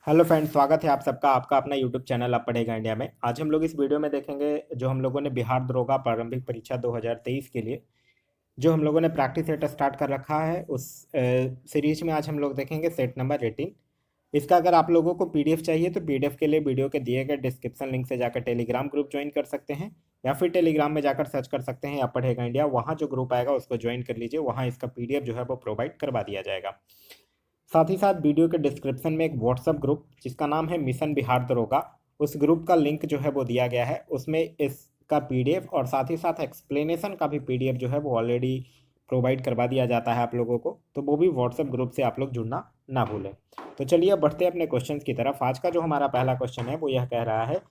Hello friends, स्वागत है आप सबका आपका अपना यूट्यूब चैनल आप पढ़ेगा इंडिया में। आज हम लोग इस वीडियो में देखेंगे जो हम लोगों ने बिहार दरोगा प्रारंभिक परीक्षा 2023 के लिए जो हम लोगों ने प्रैक्टिस सेट स्टार्ट कर रखा है उस सीरीज में आज हम लोग देखेंगे सेट नंबर 18। इसका अगर आप लोगों को पीडीएफ चाहिए तो पीडीएफ के लिए वीडियो के दिए गए डिस्क्रिप्शन लिंक से जाकर टेलीग्राम ग्रुप ज्वाइन कर सकते हैं, या फिर टेलीग्राम में जाकर सर्च कर सकते हैं आप पढ़ेगा इंडिया। वहाँ जो ग्रुप आएगा उसको ज्वाइन कर लीजिए, वहाँ इसका पीडीएफ जो है वो प्रोवाइड करवा दिया जाएगा। साथ ही साथ वीडियो के डिस्क्रिप्शन में एक व्हाट्सएप ग्रुप जिसका नाम है मिशन बिहार दरोगा, उस ग्रुप का लिंक जो है वो दिया गया है। उसमें इसका पीडीएफ और साथ ही साथ एक्सप्लेनेशन का भी पीडीएफ जो है वो ऑलरेडी प्रोवाइड करवा दिया जाता है आप लोगों को, तो वो भी व्हाट्सएप ग्रुप से आप लोग जुड़ना ना भूलें। तो चलिए अब बढ़ते हैं अपने क्वेश्चन की तरफ। आज का जो हमारा पहला क्वेश्चन है वो यह कह रहा है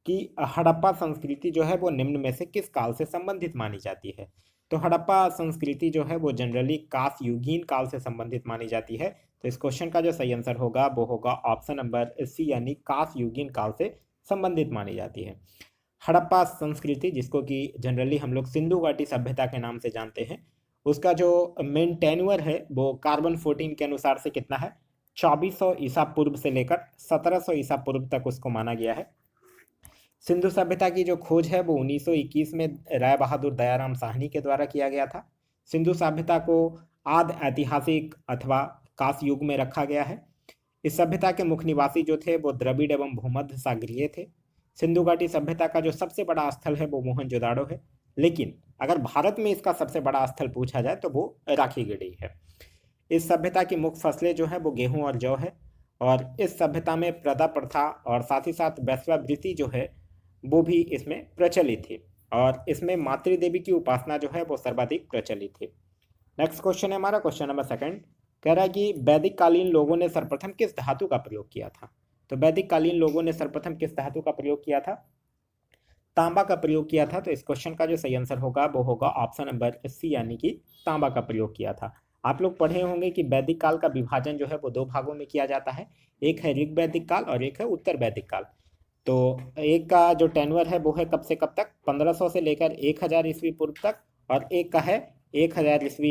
कि हड़प्पा संस्कृति जो है वो निम्न में से किस काल से संबंधित मानी जाती है। तो हड़प्पा संस्कृति जो है वो जनरली कास युगीन काल से संबंधित मानी जाती है। तो इस क्वेश्चन का जो सही आंसर होगा वो होगा ऑप्शन नंबर सी, यानी कास युगीन काल से संबंधित मानी जाती है। हड़प्पा संस्कृति, जिसको कि जनरली हम लोग सिंधु घाटी सभ्यता के नाम से जानते हैं, उसका जो मेन टेन्यूर है वो कार्बन 14 के अनुसार से कितना है, 2400 ईसा पूर्व से लेकर 1700 ईसा पूर्व तक उसको माना गया है। सिंधु सभ्यता की जो खोज है वो 1921 में राय बहादुर दयाराम साहनी के द्वारा किया गया था। सिंधु सभ्यता को आद ऐतिहासिक अथवा कास युग में रखा गया है। इस सभ्यता के मुख्य निवासी जो थे वो द्रविड़ एवं भूमध्य सागरीय थे। सिंधु घाटी सभ्यता का जो सबसे बड़ा स्थल है वो मोहनजोदाड़ो है, लेकिन अगर भारत में इसका सबसे बड़ा स्थल पूछा जाए तो वो राखीगढ़ी है। इस सभ्यता की मुख्य फसलें जो है वो गेहूं और जौ है, और इस सभ्यता में प्रदा प्रथा और साथ ही साथ वैश्यावृत्ति जो है वो भी इसमें प्रचलित थी, और इसमें मातृ देवी की उपासना जो है वो सर्वाधिक प्रचलित थी। नेक्स्ट क्वेश्चन है हमारा क्वेश्चन नंबर सेकंड। कह रहा है कि वैदिक कालीन लोगों ने सर्वप्रथम किस धातु का प्रयोग किया था। तो वैदिक कालीन लोगों ने सर्वप्रथम किस धातु का प्रयोग किया था, तांबा का प्रयोग किया था। तो इस क्वेश्चन का जो सही आंसर होगा वो होगा ऑप्शन नंबर सी, यानी कि तांबा का प्रयोग किया था। आप लोग पढ़े होंगे कि वैदिक काल का विभाजन जो है वो दो भागों में किया जाता है, एक है ऋग वैदिक काल और एक है उत्तर वैदिक काल। तो एक का जो टेनवर है वो है कब से कब तक, 1500 से लेकर 1000 ईस्वी पूर्व तक, और एक का है 1000 ईस्वी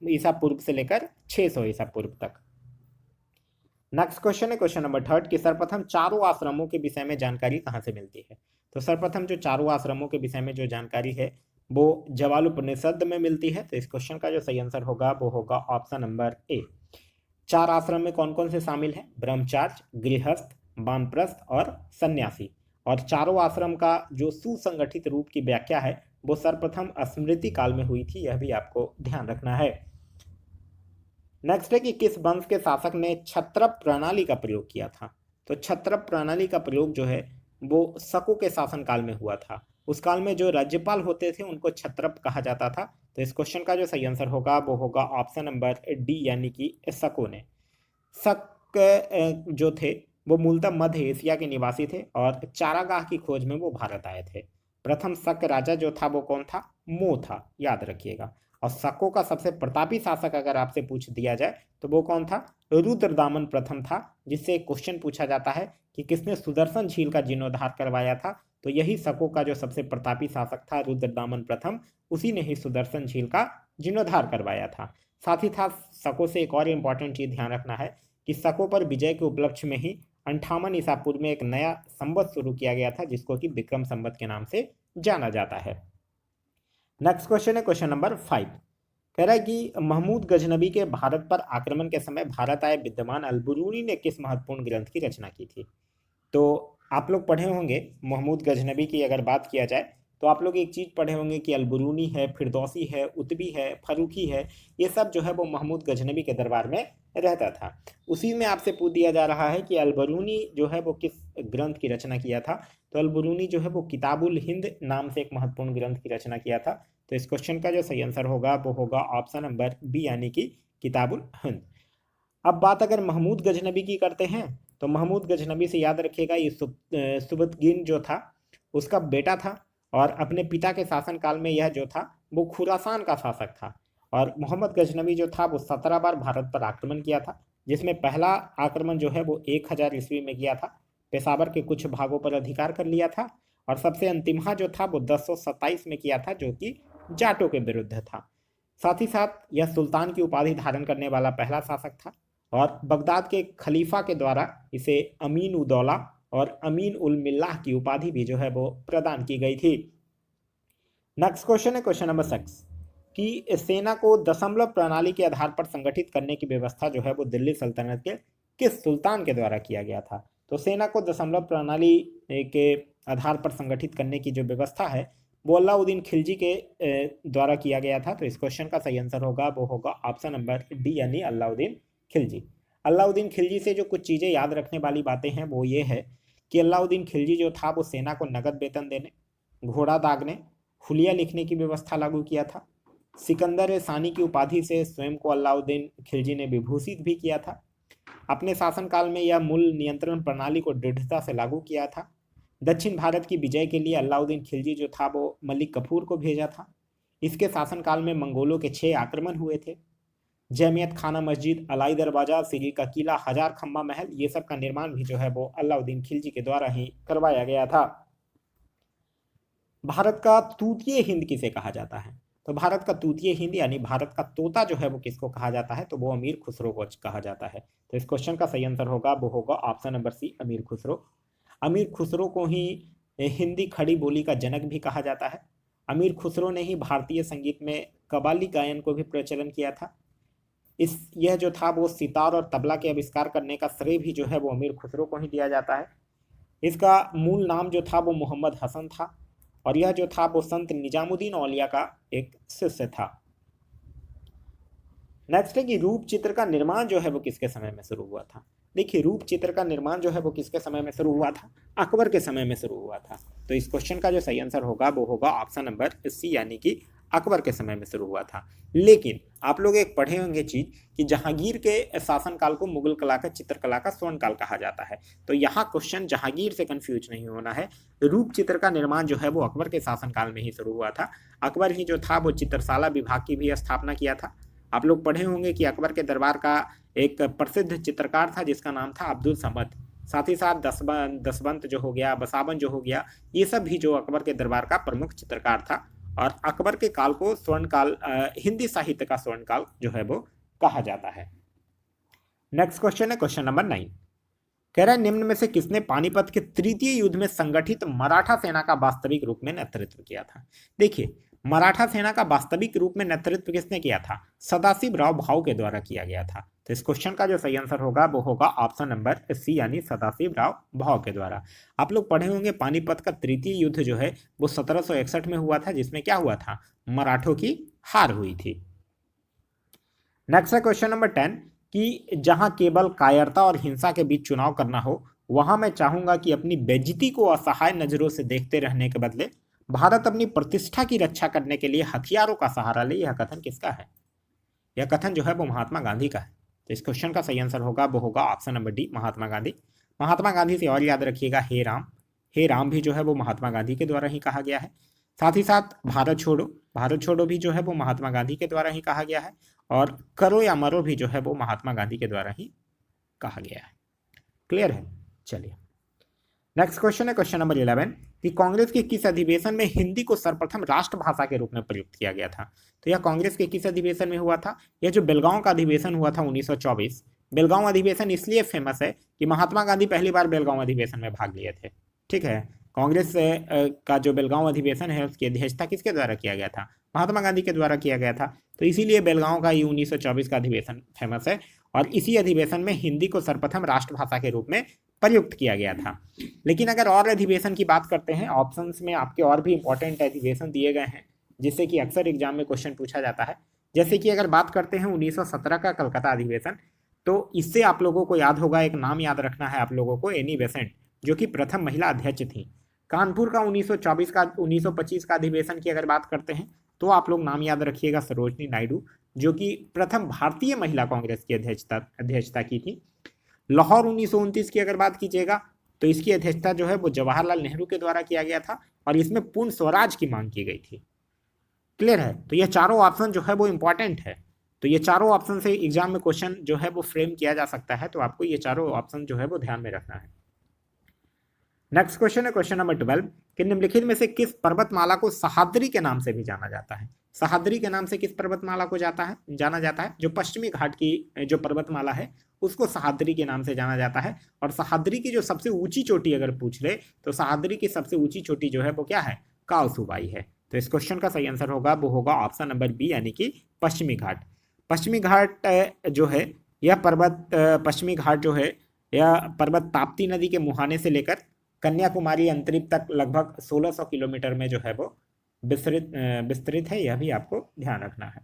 ईसा पूर्व से लेकर 600 ईसा पूर्व तक। नेक्स्ट क्वेश्चन है क्वेश्चन नंबर थर्ड कि सर्वप्रथम चारों आश्रमों के विषय में जानकारी कहाँ से मिलती है। तो सर्वप्रथम जो चारों आश्रमों के विषय में जो जानकारी है वो जवालोपनिषद में मिलती है। तो इस क्वेश्चन का जो सही आंसर होगा वो होगा ऑप्शन नंबर ए। चार आश्रम में कौन कौन से शामिल हैं, ब्रह्मचार्य, गृहस्थ, वानप्रस्थ और सन्यासी। और चारों आश्रम का जो सुसंगठित रूप की व्याख्या है वो सर्वप्रथम स्मृति काल में हुई थी, यह भी आपको ध्यान रखना है। नेक्स्ट है कि किस वंश के शासक ने छत्रप प्रणाली का प्रयोग किया था। तो छत्रप प्रणाली का प्रयोग जो है वो शकों के शासन काल में हुआ था। उस काल में जो राज्यपाल होते थे उनको छत्रप कहा जाता था। तो इस क्वेश्चन का जो सही आंसर होगा वो होगा ऑप्शन नंबर डी, यानी कि शकों ने। शक जो थे वो मूलतः मध्य एशिया के निवासी थे और चारागाह की खोज में वो भारत आए थे। प्रथम शक राजा जो था वो कौन था, मो था, याद रखिएगा। और शकों का सबसे प्रतापी शासक अगर आपसे पूछ दिया जाए तो वो कौन था, रुद्रदामन प्रथम था, जिससे एक क्वेश्चन पूछा जाता है कि किसने सुदर्शन झील का जीर्णोद्धार करवाया था। तो यही शकों का जो सबसे प्रतापी शासक था रुद्रदामन प्रथम, उसी ने ही सुदर्शन झील का जीर्णोद्धार करवाया था। साथ ही साथ शकों से एक और इम्पॉर्टेंट चीज ध्यान रखना है कि शकों पर विजय के उपलक्ष्य में ही 58 ईसा पूर्व में एक नया संवत शुरू किया गया था जिसको कि विक्रम संवत के नाम से जाना जाता है। नेक्स्ट क्वेश्चन है क्वेश्चन नंबर 5। कह रहा है कि महमूद गजनबी के भारत पर आक्रमण के समय भारत आए विद्वान अलबरूनी ने किस महत्वपूर्ण ग्रंथ की रचना की थी। तो आप लोग पढ़े होंगे महमूद गजनबी की अगर बात किया जाए तो आप लोग एक चीज़ पढ़े होंगे कि अलबरूनी है, फिरदौसी है, उतबी है, फरूखी है, ये सब जो है वो महमूद गजनबी के दरबार में रहता था। उसी में आपसे पूछ दिया जा रहा है कि अलबरूनी जो है वो किस ग्रंथ की रचना किया था। तो अलबरूनी जो है वो किताबुल हिंद नाम से एक महत्वपूर्ण ग्रंथ की रचना किया था। तो इस क्वेश्चन का जो सही आंसर होगा वो होगा ऑप्शन नंबर बी, यानी कि किताबुल हिंद। अब बात अगर महमूद गजनबी की करते हैं तो महमूद गजनबी से याद रखिएगा ये सुबतगिन जो था उसका बेटा था, और अपने पिता के शासनकाल में यह जो था वो खुरासान का शासक था। और मोहम्मद गजनबी जो था वो 17 बार भारत पर आक्रमण किया था, जिसमें पहला आक्रमण जो है वो 1000 ईस्वी में किया था, पेशावर के कुछ भागों पर अधिकार कर लिया था, और सबसे अंतिमहा जो था वो 1027 में किया था जो कि जाटों के विरुद्ध था। साथ ही साथ यह सुल्तान की उपाधि धारण करने वाला पहला शासक था, और बगदाद के खलीफा के द्वारा इसे अमीन उदौला और अमीन उल मिल्लाह की उपाधि भी जो है वो प्रदान की गई थी। नेक्स्ट क्वेश्चन है क्वेश्चन नंबर 6 कि सेना को दशमलव प्रणाली के आधार पर संगठित करने की व्यवस्था जो है वो दिल्ली सल्तनत के किस सुल्तान के द्वारा किया गया था। तो सेना को दशमलव प्रणाली के आधार पर संगठित करने की जो व्यवस्था है वो अलाउद्दीन खिलजी के द्वारा किया गया था। तो इस क्वेश्चन का सही आंसर होगा वो होगा ऑप्शन नंबर डी यानी अलाउद्दीन खिलजी। अलाउद्दीन खिलजी से जो कुछ चीज़ें याद रखने वाली बातें हैं वो ये है कि अलाउद्दीन खिलजी जो था वो सेना को नगद वेतन देने, घोड़ा दागने, हुलिया लिखने की व्यवस्था लागू किया था। सिकंदर सानी की उपाधि से स्वयं को अलाउद्दीन खिलजी ने विभूषित भी किया था। अपने शासनकाल में यह मूल नियंत्रण प्रणाली को दृढ़ता से लागू किया था। दक्षिण भारत की विजय के लिए अलाउद्दीन खिलजी जो था वो मलिक कफूर को भेजा था। इसके शासनकाल में मंगोलों के 6 आक्रमण हुए थे। जमियत खाना मस्जिद, अलाई दरवाजा, सिरी का किला, हजार खम्बा महल, ये सब का निर्माण भी जो है वो अलाउद्दीन खिलजी के द्वारा ही करवाया गया था। भारत का तूतीय हिंद किसे कहा जाता है। तो भारत का तूतीय हिंद यानी भारत का तोता जो है वो किसको कहा जाता है। तो वो अमीर खुसरो को कहा जाता है। तो इस क्वेश्चन का सही आंसर होगा वो होगा ऑप्शन नंबर सी अमीर खुसरो। अमीर खुसरो को ही हिंदी खड़ी बोली का जनक भी कहा जाता है। अमीर खुसरो ने ही भारतीय संगीत में कव्वाली गायन को भी प्रचलन किया था। यह जो था वो सितार और तबला के आविष्कार करने का श्रेय भी जो है वो अमीर खुसरो को ही दिया जाता है। इसका मूल नाम जो था वो मोहम्मद हसन था और यह जो था वो संत निजामुद्दीन औलिया का एक शिष्य था। नेक्स्ट है कि रूप चित्र का निर्माण जो है वो किसके समय में शुरू हुआ था। देखिए रूप चित्र का निर्माण जो है वो किसके समय में शुरू हुआ था। अकबर के समय में शुरू हुआ था। तो इस क्वेश्चन का जो सही आंसर होगा वो होगा ऑप्शन नंबर सी यानी कि अकबर के समय में शुरू हुआ था। लेकिन आप लोग एक पढ़े होंगे चीज कि जहांगीर के शासनकाल को मुगल कला का चित्रकला का स्वर्ण काल कहा जाता है। तो यहाँ क्वेश्चन जहांगीर से कंफ्यूज नहीं होना है। रूप चित्र का निर्माण जो है वो अकबर के शासनकाल में ही शुरू हुआ था। अकबर ही जो था वो चित्रशाला विभाग की भी स्थापना किया था। आप लोग पढ़े होंगे कि अकबर के दरबार का एक प्रसिद्ध चित्रकार था जिसका नाम था अब्दुल समद। साथ ही साथ दसवंत जो हो गया, बसावन जो हो गया, ये सब भी जो अकबर के दरबार का प्रमुख चित्रकार था। और अकबर के काल को स्वर्ण काल, हिंदी साहित्य का स्वर्ण काल जो है वो कहा जाता है। नेक्स्ट क्वेश्चन है क्वेश्चन नंबर 9। कह रहा है निम्न में से किसने पानीपत के तृतीय युद्ध में संगठित मराठा सेना का वास्तविक रूप में नेतृत्व किया था। देखिए मराठा सेना का वास्तविक रूप में नेतृत्व किसने किया था। सदाशिवराव भाऊ के द्वारा किया गया था। तो इस क्वेश्चन का जो सही आंसर होगा वो होगा ऑप्शन नंबर सी यानी सदाशिवराव भाऊ के द्वारा। आप लोग पढ़े होंगे पानीपत का तृतीय युद्ध जो है वो 1761 में हुआ था जिसमें क्या हुआ था, मराठों की हार हुई थी। नेक्स्ट है क्वेश्चन नंबर 10 कि जहां केवल कायरता और हिंसा के बीच चुनाव करना हो वहां मैं चाहूंगा कि अपनी बेइज्जती को असहाय नजरों से देखते रहने के बदले भारत अपनी प्रतिष्ठा की रक्षा करने के लिए हथियारों का सहारा ले। यह कथन किसका है। यह कथन जो है वो महात्मा गांधी का है। तो इस क्वेश्चन का सही आंसर होगा वो होगा option number D Mahatma Gandhi. Mahatma Gandhi से और याद रखिएगा हे राम भी जो है वो महात्मा गांधी के द्वारा ही कहा गया है। साथ ही साथ भारत छोड़ो भी जो है वो महात्मा गांधी के द्वारा ही कहा गया है। और करो या मरो भी जो है वो महात्मा गांधी के द्वारा ही कहा गया है। क्लियर है। चलिए नेक्स्ट क्वेश्चन है क्वेश्चन नंबर 11 कि कांग्रेस के किस अधिवेशन में हिंदी को सर्वप्रथम राष्ट्रभाषा के रूप में प्रयुक्त किया गया था। तो यह कांग्रेस के किस अधिवेशन में हुआ था। यह जो बेलगांव का अधिवेशन हुआ था 1924। बेलगांव अधिवेशन इसलिए फेमस है कि महात्मा गांधी पहली बार बेलगांव अधिवेशन में भाग लिए थे। ठीक है। कांग्रेस का जो बेलगांव अधिवेशन है उसकी अध्यक्षता किसके द्वारा किया गया था, महात्मा गांधी के द्वारा किया गया था। तो इसीलिए बेलगांव का ये 1924 का अधिवेशन फेमस है। और इसी अधिवेशन में हिंदी को सर्वप्रथम राष्ट्रभाषा के रूप में प्रयुक्त किया गया था। लेकिन अगर और अधिवेशन की बात करते हैं, ऑप्शंस में आपके और भी इंपॉर्टेंट अधिवेशन दिए गए हैं जिससे कि अक्सर एग्जाम में क्वेश्चन पूछा जाता है। जैसे कि अगर बात करते हैं 1917 का कलकत्ता अधिवेशन, तो इससे आप लोगों को याद होगा, एक नाम याद रखना है आप लोगों को, एनी बेसेंट, जो कि प्रथम महिला अध्यक्ष थी। कानपुर का 1925 का अधिवेशन की अगर बात करते हैं तो आप लोग नाम याद रखिएगा, सरोजनी नायडू, जो कि प्रथम भारतीय महिला कांग्रेस की अध्यक्षता की थी। लाहौर 1929 की अगर बात कीजिएगा तो इसकी अध्यक्षता जो है वो जवाहरलाल नेहरू के द्वारा किया गया था और इसमें पूर्ण स्वराज की मांग की गई थी। क्लियर है। तो ये चारों ऑप्शन जो है वो इंपॉर्टेंट है। तो ये चारों ऑप्शन से एग्जाम में क्वेश्चन जो है वो फ्रेम किया जा सकता है। तो आपको ये चारों ऑप्शन जो है वो ध्यान में रखना है। नेक्स्ट क्वेश्चन है क्वेश्चन नंबर 12 कि निम्नलिखित में से किस पर्वतमाला को सह्याद्री के नाम से भी जाना जाता है। सह्याद्री के नाम से किस पर्वतमाला को जाना जाता है? जो पश्चिमी घाट की जो पर्वतमाला है उसको सह्याद्री के नाम से जाना जाता है। और सह्याद्री की जो सबसे ऊंची चोटी अगर पूछ ले तो सह्याद्री की सबसे ऊंची चोटी जो है वो क्या है? कालसुबाई है। तो इस क्वेश्चन का सही आंसर होगा वो होगा ऑप्शन नंबर बी यानी कि पश्चिमी घाट। पश्चिमी घाट जो है यह पर्वत पश्चिमी घाट जो है यह पर्वत ताप्ती नदी के मुहाने से लेकर कन्याकुमारी अंतरिक्ष तक लगभग 1600 किलोमीटर में जो है वो विस्तृत है। यह भी आपको ध्यान रखना है।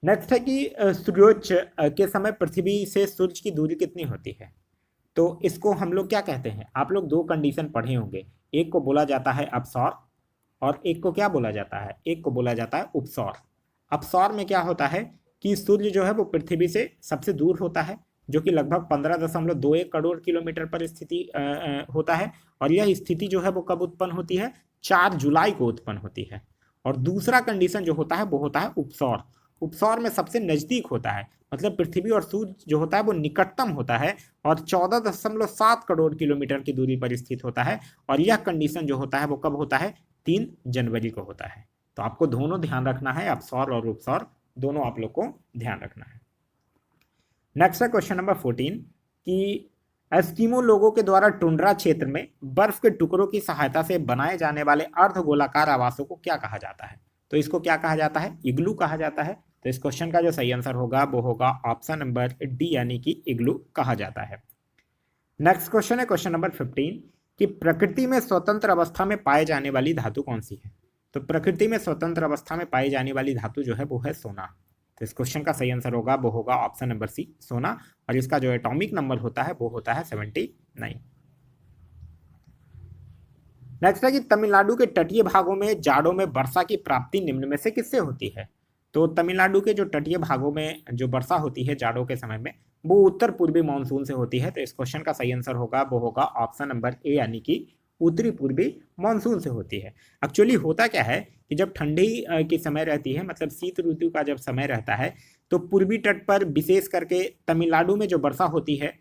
नेक्स्ट है कि सूर्योदय के समय पृथ्वी से सूर्य की दूरी कितनी होती है। तो इसको हम लोग क्या कहते हैं? आप लोग दो कंडीशन पढ़े होंगे, एक को बोला जाता है अपसौर और एक को क्या बोला जाता है? एक को बोला जाता है उपसौर। अपसौर में क्या होता है कि सूर्य जो है वो पृथ्वी से सबसे दूर होता है, जो कि लगभग 15.21 करोड़ किलोमीटर पर स्थिति होता है। और यह स्थिति जो है वो कब उत्पन्न होती है? 4 जुलाई को उत्पन्न होती है। और दूसरा कंडीशन जो होता है वो होता है उपसौर। उपसौर में सबसे नजदीक होता है, मतलब पृथ्वी और सूर्य जो होता है वो निकटतम होता है और 14.7 करोड़ किलोमीटर की दूरी पर स्थित होता है। और यह कंडीशन जो होता है वो कब होता है? 3 जनवरी को होता है। तो आपको दोनों ध्यान रखना है, अपसौर और उपसौर दोनों आप लोग को ध्यान रखना है। नेक्स्ट है क्वेश्चन नंबर 14 कि एस्किमो लोगों के द्वारा टुंड्रा क्षेत्र में बर्फ के टुकड़ों की सहायता से बनाए जाने वाले अर्धगोलाकार आवासों को क्या कहा जाता है? तो इसको क्या कहा जाता है? इग्लू कहा जाता है। तो इस क्वेश्चन का जो सही आंसर होगा वो होगा ऑप्शन नंबर डी यानी कि इग्लू कहा जाता है। नेक्स्ट क्वेश्चन है क्वेश्चन नंबर 15 कि प्रकृति में स्वतंत्र अवस्था में पाए जाने वाली धातु कौन सी है? तो प्रकृति में स्वतंत्र अवस्था में पाई जाने वाली धातु जो है वो है सोना। तो इस क्वेश्चन का सही आंसर होगा वो होगा ऑप्शन नंबर सी सोना। और इसका जो एटॉमिक नंबर होता है वो होता है 79। नेक्स्ट है कि तमिलनाडु के तटीय भागों में जाड़ों में वर्षा की प्राप्ति निम्न में से किससे होती है? तो तमिलनाडु के जो तटीय भागों में जो वर्षा होती है जाड़ों के समय में वो उत्तर पूर्वी मानसून से होती है। तो इस क्वेश्चन का सही आंसर होगा वो होगा ऑप्शन नंबर ए यानी कि उत्तरी पूर्वी मानसून से होती है। एक्चुअली होता क्या है कि जब ठंडी की समय रहती है, मतलब शीत ऋतु का जब समय रहता है, तो पूर्वी तट पर विशेष करके तमिलनाडु में जो वर्षा होती है,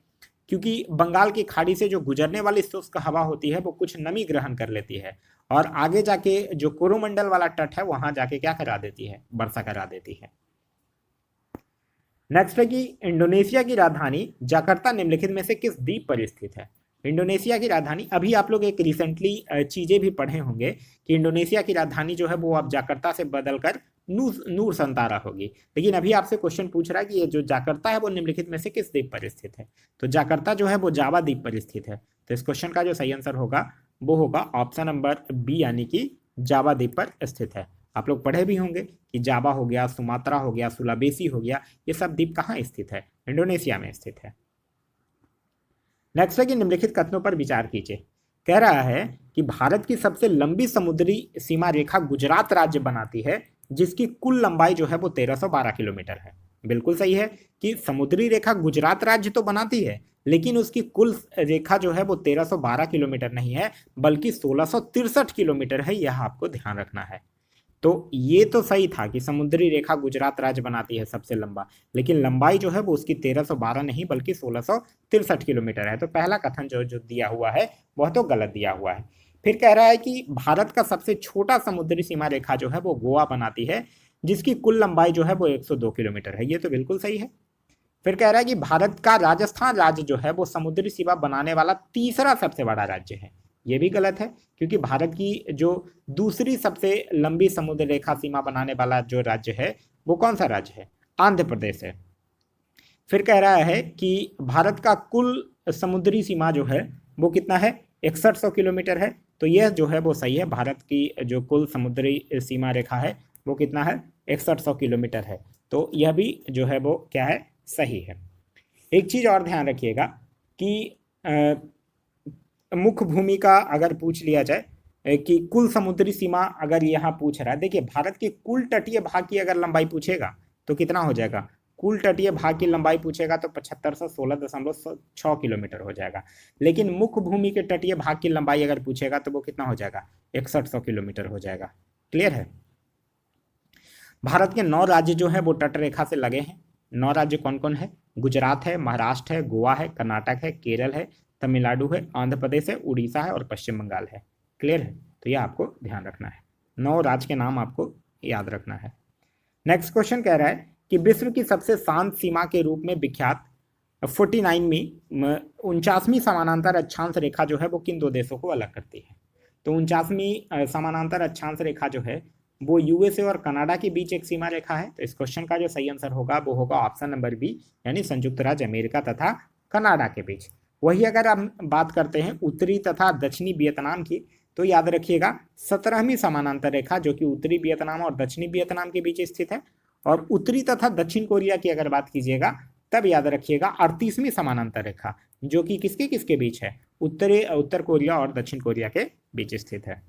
क्योंकि बंगाल की खाड़ी से जो गुजरने वाली शुष्क हवा होती है वो कुछ नमी ग्रहण कर लेती है और आगे जाके जो कोरोमंडल वाला तट है वहां जाके क्या करा देती है? वर्षा करा देती है। नेक्स्ट है कि इंडोनेशिया की राजधानी जकार्ता निम्नलिखित में से किस द्वीप पर स्थित है? इंडोनेशिया की राजधानी, अभी आप लोग एक रिसेंटली चीजें भी पढ़े होंगे कि इंडोनेशिया की राजधानी जो है वो अब जकार्ता से बदलकर नूर संतारा होगी। लेकिन अभी आपसे क्वेश्चन पूछ रहा है कि ये जो जकार्ता है वो निम्नलिखित में से किस द्वीप पर स्थित है? तो जकार्ता जो है वो जावा द्वीप पर स्थित है। तो इस क्वेश्चन का जो सही आंसर होगा वो होगा ऑप्शन नंबर बी यानी कि जावा द्वीप पर स्थित है। आप लोग पढ़े भी होंगे कि जावा हो गया, सुमात्रा हो गया, सुलाबेसी हो गया, ये सब द्वीप कहाँ स्थित है? इंडोनेशिया में स्थित है। नेक्स्ट है कि निम्नलिखित कथनों पर विचार कीजिए। कह रहा है कि भारत की सबसे लंबी समुद्री सीमा रेखा गुजरात राज्य बनाती है, जिसकी कुल लंबाई जो है वो 1312 किलोमीटर है। बिल्कुल सही है कि समुद्री रेखा गुजरात राज्य तो बनाती है, लेकिन उसकी कुल रेखा जो है वो 1312 किलोमीटर नहीं है बल्कि 1663 किलोमीटर है। यह आपको ध्यान रखना है। तो ये तो सही था कि समुद्री रेखा गुजरात राज्य बनाती है सबसे लंबा, लेकिन लंबाई जो है वो उसकी 1312 नहीं बल्कि 1663 किलोमीटर है। तो पहला कथन जो जो दिया हुआ है वह तो गलत दिया हुआ है। फिर कह रहा है कि भारत का सबसे छोटा समुद्री सीमा रेखा जो है वो गोवा बनाती है, जिसकी कुल लंबाई जो है वो 102 किलोमीटर है। ये तो बिल्कुल सही है। फिर कह रहा है कि भारत का राजस्थान राज्य जो है वो समुद्री सीमा बनाने वाला तीसरा सबसे बड़ा राज्य है। ये भी गलत है, क्योंकि भारत की जो दूसरी सबसे लंबी समुद्र रेखा सीमा बनाने वाला जो राज्य है वो कौन सा राज्य है? आंध्र प्रदेश है। फिर कह रहा है कि भारत का कुल समुद्री सीमा जो है वो कितना है? 6100 किलोमीटर है। तो यह जो है वो सही है। भारत की जो कुल समुद्री सीमा रेखा है वो कितना है? 6100 किलोमीटर है। तो यह भी जो है वो क्या है? सही है। एक चीज और ध्यान रखिएगा कि मुख्य भूमि का अगर पूछ लिया जाए कि कुल समुद्री सीमा अगर यहाँ पूछ रहा है, देखिए भारत के कुल तटीय भाग की अगर लंबाई पूछेगा तो कितना हो जाएगा? कुल तटीय भाग की लंबाई पूछेगा तो 7516.6 किलोमीटर हो जाएगा। लेकिन मुख्य भूमि के तटीय भाग की लंबाई अगर पूछेगा तो वो कितना हो जाएगा? 6100 किलोमीटर हो जाएगा। क्लियर है? भारत के 9 राज्य जो है वो तट रेखा से लगे हैं। 9 राज्य कौन कौन है? गुजरात है, महाराष्ट्र है, गोवा है, कर्नाटक है, केरल है, तमिलनाडु है, आंध्र प्रदेश है, उड़ीसा है और पश्चिम बंगाल है। क्लियर है? तो ये आपको ध्यान रखना है, 9 राज्य के नाम आपको याद रखना है। नेक्स्ट क्वेश्चन कह रहा है कि विश्व की सबसे शांत सीमा के रूप में विख्यात 49वीं 49वीं समानांतर अक्षांश रेखा जो है वो किन दो देशों को अलग करती है? तो 49वीं समानांतर अक्षांश रेखा जो है वो यूएसए और कनाडा के बीच एक सीमा रेखा है। तो इस क्वेश्चन का जो सही आंसर होगा वो होगा ऑप्शन नंबर बी, यानी संयुक्त राज्य अमेरिका तथा कनाडा के बीच। वही अगर हम बात करते हैं उत्तरी तथा दक्षिणी वियतनाम की, तो याद रखिएगा 17वीं समानांतर रेखा जो कि उत्तरी वियतनाम और दक्षिणी वियतनाम के बीच स्थित है। और उत्तरी तथा दक्षिण कोरिया की अगर बात कीजिएगा तब याद रखिएगा 38वीं समानांतर रेखा जो कि किसके किसके बीच है? उत्तर कोरिया और दक्षिण कोरिया के बीच स्थित है।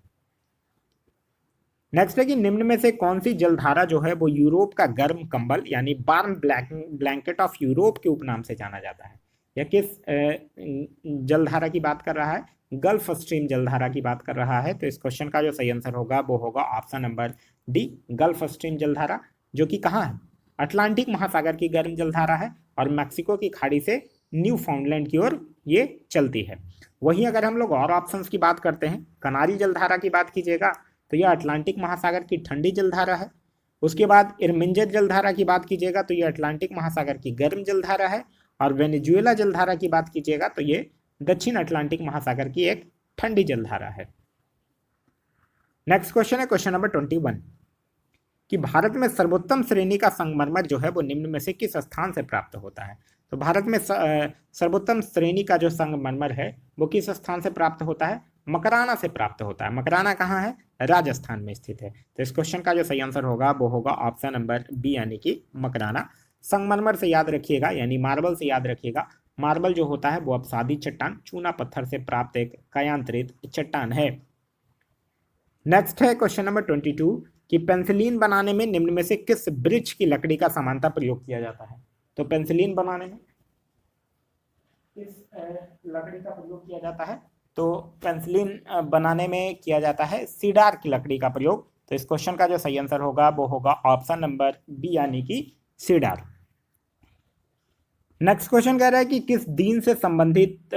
नेक्स्ट है कि निम्न में से कौन सी जलधारा जो है वो यूरोप का गर्म कंबल यानी वार्म ब्लैंकेट ऑफ यूरोप के उपनाम से जाना जाता है? यह किस जलधारा की बात कर रहा है? गल्फ स्ट्रीम जलधारा की बात कर रहा है। तो इस क्वेश्चन का जो सही आंसर होगा वो होगा option number D, gulf stream जलधारा, जो कि कहाँ है? अटलांटिक महासागर की गर्म जलधारा है और मैक्सिको की खाड़ी से न्यू फाउंडलैंड की ओर ये चलती है। वहीं अगर हम लोग और ऑप्शंस की बात करते हैं, कनारी जलधारा की बात कीजिएगा तो यह अटलांटिक महासागर की ठंडी जलधारा है। उसके बाद इरमिंजर जलधारा की बात कीजिएगा तो यह अटलांटिक महासागर की गर्म जलधारा है। और वेनेजुएला जलधारा की बात कीजिएगा तो ये दक्षिण अटलांटिक महासागर की एक ठंडी जलधारा है। नेक्स्ट क्वेश्चन है क्वेश्चन नंबर 21 कि भारत में सर्वोत्तम श्रेणी का संगमरमर जो है वो निम्न में से किस स्थान से प्राप्त होता है? तो भारत में सर्वोत्तम श्रेणी का जो संगमरमर है वो किस स्थान से प्राप्त होता है? मकराना से प्राप्त होता है। मकराना कहाँ है? राजस्थान में स्थित है। तो इस क्वेश्चन का जो सही आंसर होगा वो होगा ऑप्शन नंबर बी, यानी कि मकराना। संगमरमर से याद रखिएगा, यानी मार्बल से याद रखिएगा। मार्बल जो होता है वो अपसादी चट्टान, चूना पत्थर से प्राप्त एक कायांतरित चट्टान है। नेक्स्ट है क्वेश्चन नंबर 22 कि पेंसिलिन बनाने में निम्न में से किस वृक्ष की लकड़ी का सामान्यतः प्रयोग किया जाता है? तो पेंसिलिन बनाने में किस लकड़ी का प्रयोग किया जाता है? तो पेंसिलिन बनाने में किया जाता है सीडार की लकड़ी का प्रयोग। तो इस क्वेश्चन का जो सही आंसर होगा वो होगा ऑप्शन नंबर बी, यानी कि सीडार। नेक्स्ट क्वेश्चन कह रहा है कि किस दिन से संबंधित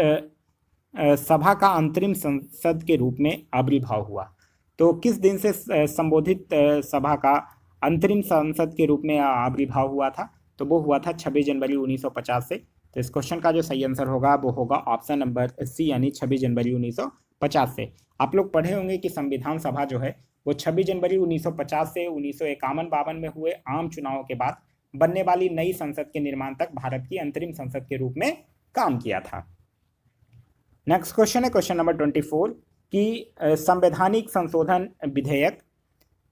सभा का अंतरिम संसद के रूप में आविर्भाव हुआ? तो किस दिन से संबोधित सभा का अंतरिम संसद के रूप में आविर्भाव हुआ था? तो वो हुआ था 26 जनवरी 1950 से। तो इस क्वेश्चन का जो सही आंसर होगा वो होगा ऑप्शन नंबर सी, यानी 26 जनवरी 1950 से। आप लोग पढ़े होंगे कि संविधान सभा जो है वो 26 जनवरी 1950 से 1951-52 में हुए आम चुनावों के बाद बनने वाली नई संसद के निर्माण तक भारत की अंतरिम संसद के रूप में काम किया था। नेक्स्ट क्वेश्चन है क्वेश्चन नंबर 24 कि संवैधानिक संशोधन विधेयक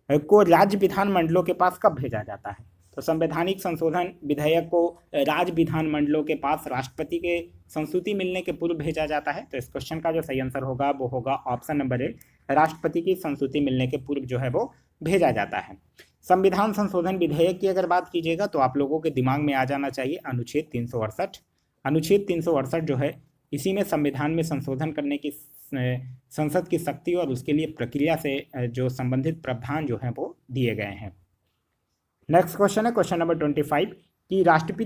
को राज्य विधानमंडलों के पास कब भेजा जाता है? तो संवैधानिक संशोधन विधेयक को राज्य विधानमंडलों के पास राष्ट्रपति के संस्तुति मिलने के पूर्व भेजा जाता है। तो इस क्वेश्चन का जो सही आंसर होगा वो होगा ऑप्शन नंबर ए, राष्ट्रपति की संस्तुति मिलने के पूर्व जो है वो भेजा जाता है। संविधान संशोधन विधेयक की अगर बात कीजिएगा तो आप लोगों के दिमाग में आ जाना चाहिए अनुच्छेद 368। अनुच्छेद 368 जो है इसी में संविधान में संशोधन करने की संसद की शक्ति और उसके लिए प्रक्रिया से जो संबंधित प्रावधान जो हैं वो दिए गए हैं। नेक्स्ट क्वेश्चन है क्वेश्चन नंबर 25 कि राष्ट्रपति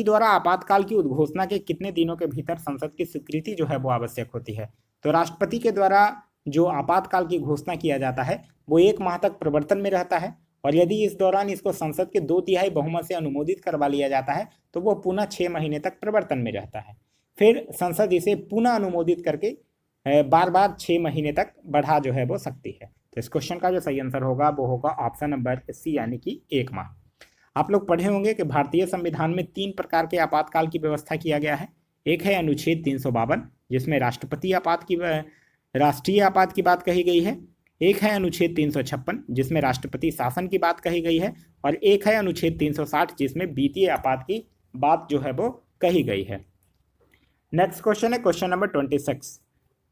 द्वारा आपातकाल की उद्घोषणा के कितने दिनों के भीतर संसद की स्वीकृति जो है वो आवश्यक होती है? तो राष्ट्रपति के द्वारा जो आपातकाल की घोषणा किया जाता है वो 1 माह तक प्रवर्तन में रहता है, और यदि इस दौरान इसको संसद के 2/3 बहुमत से अनुमोदित करवा लिया जाता है तो वो पुनः 6 महीने तक प्रवर्तन में रहता है। फिर संसद इसे पुनः अनुमोदित करके बार बार 6 महीने तक बढ़ा जो है वो सकती है। तो इस क्वेश्चन का जो सही आंसर होगा वो होगा ऑप्शन नंबर सी, यानी कि 1 माह। आप लोग पढ़े होंगे कि भारतीय संविधान में 3 प्रकार के आपातकाल की व्यवस्था किया गया है। एक है अनुच्छेद 352 जिसमें राष्ट्रीय आपात की बात कही गई है। एक है अनुच्छेद 356 जिसमें राष्ट्रपति शासन की बात कही गई है, और एक है अनुच्छेद 360 जिसमें वित्तीय आपात की बात जो है वो कही गई है। नेक्स्ट क्वेश्चन है क्वेश्चन नंबर 26,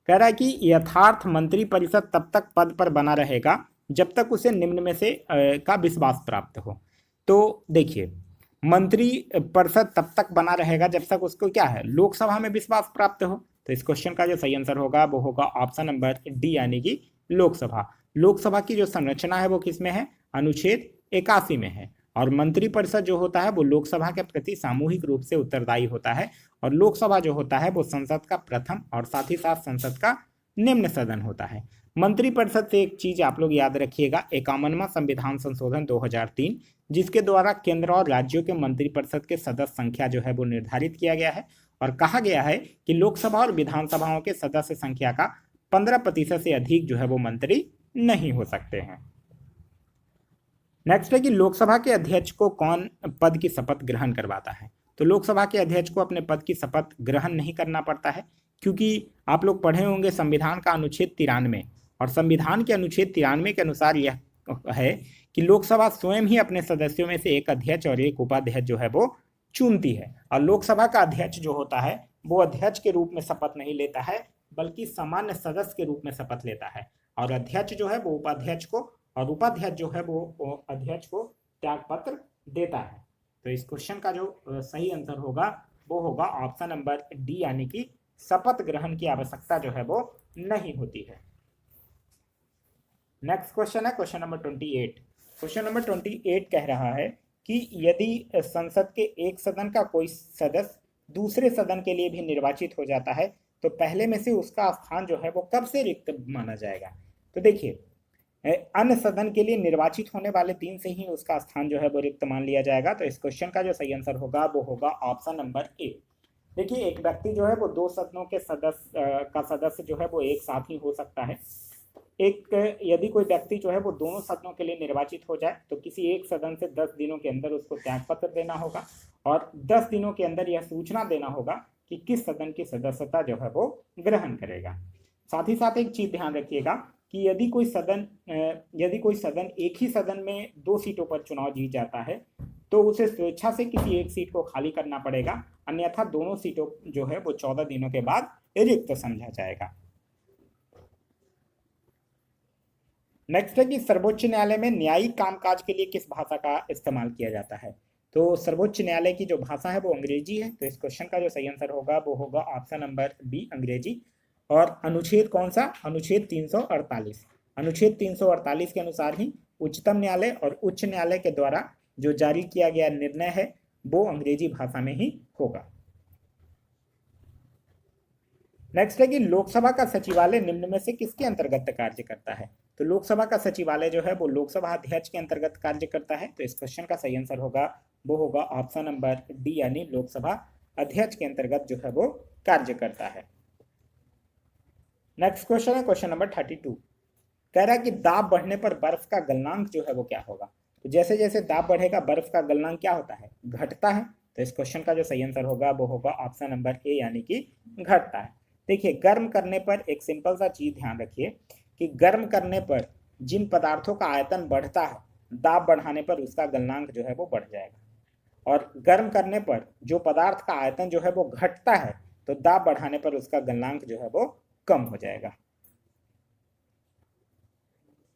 कह रहा है कि यथार्थ मंत्री परिषद तब तक पद पर बना रहेगा जब तक उसे निम्न में से का विश्वास प्राप्त हो। तो देखिए, मंत्री परिषद तब तक बना रहेगा जब तक उसको क्या है, लोकसभा में विश्वास प्राप्त हो। तो इस क्वेश्चन का जो सही आंसर होगा वो होगा ऑप्शन नंबर डी, यानी कि लोकसभा। लोकसभा की जो संरचना है वो किस में है? अनुच्छेद 81 में है। और मंत्रिपरिषद जो होता है वो लोकसभा के प्रति सामूहिक रूप से उत्तरदायी होता है। और लोकसभा जो होता है वो संसद का प्रथम और साथ ही साथ संसद का निम्न सदन होता है। मंत्रिपरिषद से एक चीज आप लोग याद रखिएगा, 51वां संविधान संशोधन 2003, जिसके द्वारा केंद्र और राज्यों के मंत्रिपरिषद के सदस्य संख्या जो है वो निर्धारित किया गया है और कहा गया है कि लोकसभा और विधानसभाओं के सदस्य संख्या का 15% से अधिक जो है वो मंत्री नहीं हो सकते हैं। नेक्स्ट है कि लोकसभा के अध्यक्ष को कौन पद की शपथ ग्रहण करवाता है। तो लोकसभा के अध्यक्ष को अपने पद की शपथ ग्रहण नहीं करना पड़ता है, क्योंकि आप लोग पढ़े होंगे संविधान का अनुच्छेद 93, और संविधान के अनुच्छेद 93 के अनुसार यह है कि लोकसभा स्वयं ही अपने सदस्यों में से एक अध्यक्ष और एक उपाध्यक्ष जो है वो चुनती है। और लोकसभा का अध्यक्ष जो होता है वो अध्यक्ष के रूप में शपथ नहीं लेता है, बल्कि सामान्य सदस्य के रूप में शपथ लेता है। और अध्यक्ष जो है वो उपाध्यक्ष को, और उपाध्यक्ष जो है वो अध्यक्ष को त्याग पत्र देता है। तो इस क्वेश्चन का जो सही आंसर होगा वो होगा ऑप्शन नंबर डी, यानी कि शपथ ग्रहण की आवश्यकता जो है वो नहीं होती है। नेक्स्ट क्वेश्चन है क्वेश्चन नंबर 28। क्वेश्चन नंबर 28 कह रहा है कि यदि संसद के एक सदन का कोई सदस्य दूसरे सदन के लिए भी निर्वाचित हो जाता है तो पहले में से उसका स्थान जो है वो कब से रिक्त माना जाएगा। तो देखिए, अन्य सदन के लिए निर्वाचित होने वाले दिन से ही उसका स्थान जो है वो रिक्त मान लिया जाएगा। तो इस क्वेश्चन का जो सही आंसर होगा वो होगा ऑप्शन नंबर ए। देखिए, एक व्यक्ति जो है वो दो सदनों के सदस्य जो है वो एक साथ ही हो सकता है। यदि कोई व्यक्ति जो है वो दोनों सदनों के लिए निर्वाचित हो जाए तो किसी एक सदन से 10 दिनों के अंदर उसको त्यागपत्र देना होगा और 10 दिनों के अंदर यह सूचना देना होगा कि किस सदन की सदस्यता जो है वो ग्रहण करेगा। साथ ही साथ एक चीज ध्यान रखिएगा कि यदि कोई सदन एक ही सदन में 2 सीटों पर चुनाव जीत जाता है तो उसे स्वेच्छा से किसी एक सीट को खाली करना पड़ेगा, अन्यथा दोनों सीटों जो है वो 14 दिनों के बाद रिक्त समझा जाएगा। नेक्स्ट है कि सर्वोच्च न्यायालय में न्यायिक कामकाज के लिए किस भाषा का इस्तेमाल किया जाता है। तो सर्वोच्च न्यायालय की जो भाषा है वो अंग्रेजी है। तो इस क्वेश्चन का जो सही आंसर होगा वो होगा ऑप्शन नंबर बी, अंग्रेजी। और अनुच्छेद कौन सा? अनुच्छेद 348। अनुच्छेद 348 के अनुसार ही उच्चतम न्यायालय और उच्च न्यायालय के द्वारा जो जारी किया गया निर्णय है वो अंग्रेजी भाषा में ही होगा। नेक्स्ट है कि लोकसभा का सचिवालय निम्न में से किसके अंतर्गत कार्य करता है। तो लोकसभा का सचिवालय जो है वो लोकसभा अध्यक्ष के अंतर्गत कार्य करता है। तो इस क्वेश्चन का सही आंसर होगा वो होगा ऑप्शन नंबर डी, यानी लोकसभा अध्यक्ष के अंतर्गत जो है वो कार्य करता है। नेक्स्ट क्वेश्चन है क्वेश्चन नंबर 32। कह रहा है कि दाब बढ़ने पर बर्फ का गलनांक जो है वो क्या होगा। तो जैसे जैसे दाब बढ़ेगा बर्फ का गलनांक क्या होता है? घटता है। तो इस क्वेश्चन का जो सही आंसर होगा वो होगा ऑप्शन नंबर ए, यानी कि घटता है। देखिए, गर्म करने पर एक सिंपल सा चीज ध्यान रखिए कि गर्म करने पर जिन पदार्थों का आयतन बढ़ता है, दाब बढ़ाने पर उसका गलनांक जो है वो बढ़ जाएगा। और गर्म करने पर जो पदार्थ का आयतन जो है वो घटता है तो दाब बढ़ाने पर उसका गलनांक जो है वो कम हो जाएगा।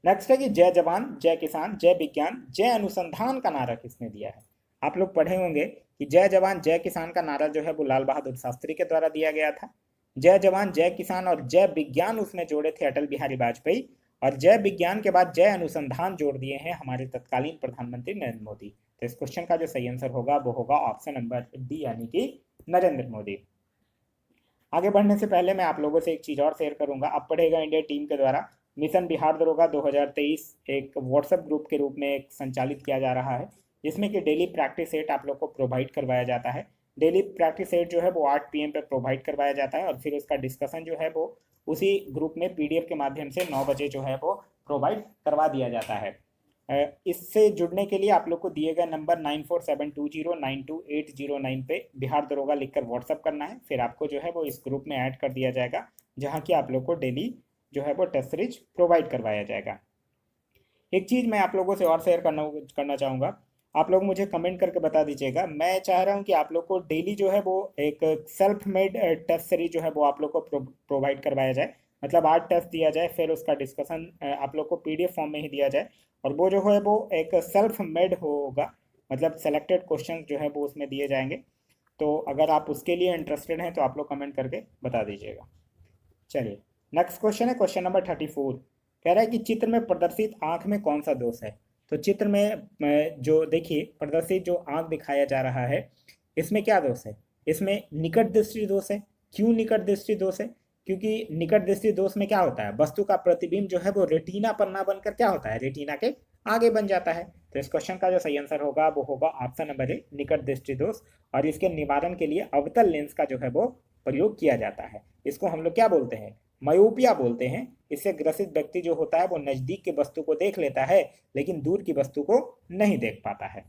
नेक्स्ट है कि जय जवान, जय किसान, जय विज्ञान, जय अनुसंधान का नारा किसने दिया है। आप लोग पढ़े होंगे कि जय जवान जय किसान का नारा जो है वो लाल बहादुर शास्त्री के द्वारा दिया गया था। जय जवान जय किसान और जय विज्ञान उसमें जोड़े थे अटल बिहारी वाजपेयी, और जय विज्ञान के बाद जय अनुसंधान जोड़ दिए हैं हमारे तत्कालीन प्रधानमंत्री नरेंद्र मोदी। तो इस क्वेश्चन का जो सही आंसर होगा वो होगा ऑप्शन नंबर डी, यानी कि नरेंद्र मोदी। आगे बढ़ने से पहले मैं आप लोगों से एक चीज और शेयर करूंगा। अब पढ़ेगा इंडिया टीम के द्वारा मिशन बिहार दरोगा 2023 एक व्हाट्सएप ग्रुप के रूप में एक संचालित किया जा रहा है, जिसमें कि डेली प्रैक्टिस सेट आप लोग को प्रोवाइड करवाया जाता है। डेली प्रैक्टिस सेट जो है वो 8 PM पे प्रोवाइड करवाया जाता है और फिर उसका डिस्कशन जो है वो उसी ग्रुप में PDF के माध्यम से 9 बजे जो है वो प्रोवाइड करवा दिया जाता है। इससे जुड़ने के लिए आप लोग को दिए गए नंबर 9472092809 पे बिहार दरोगा लिखकर व्हाट्सअप करना है। फिर आपको जो है वो इस ग्रुप में ऐड कर दिया जाएगा, जहाँ की आप लोग को डेली जो है वो टेस्ट सीरीज प्रोवाइड करवाया जाएगा। एक चीज़ मैं आप लोगों से और शेयर करना चाहूँगा, आप लोग मुझे कमेंट करके बता दीजिएगा। मैं चाह रहा हूँ कि आप लोग को डेली जो है वो एक सेल्फ मेड टेस्ट सीरीज जो है वो आप लोग को प्रोवाइड करवाया जाए। मतलब 8 टेस्ट दिया जाए, फिर उसका डिस्कशन आप लोग को PDF फॉर्म में ही दिया जाए, और वो जो है वो एक सेल्फ मेड होगा, मतलब सेलेक्टेड क्वेश्चन जो है वो उसमें दिए जाएंगे। तो अगर आप उसके लिए इंटरेस्टेड हैं तो आप लोग कमेंट करके बता दीजिएगा। चलिए, नेक्स्ट क्वेश्चन है क्वेश्चन नंबर 34। कह रहा है कि चित्र में प्रदर्शित आँख में कौन सा दोष है। तो चित्र में जो देखिए प्रदर्शित जो आंख दिखाया जा रहा है, इसमें क्या दोष है? इसमें निकट दृष्टि दोष है। क्यों निकट दृष्टि दोष है? क्योंकि निकट दृष्टि दोष में क्या होता है, वस्तु का प्रतिबिंब जो है वो रेटिना पर ना बनकर क्या होता है, रेटिना के आगे बन जाता है। तो इस क्वेश्चन का जो सही आंसर होगा वो होगा ऑप्शन नंबर ए, निकट दृष्टि दोष। और इसके निवारण के लिए अवतल लेंस का जो है वो प्रयोग किया जाता है। इसको हम लोग क्या बोलते हैं, मयोपिया बोलते हैं। इससे ग्रसित व्यक्ति जो होता है वो नजदीक की वस्तु को देख लेता है लेकिन दूर की वस्तु को नहीं देख पाता है।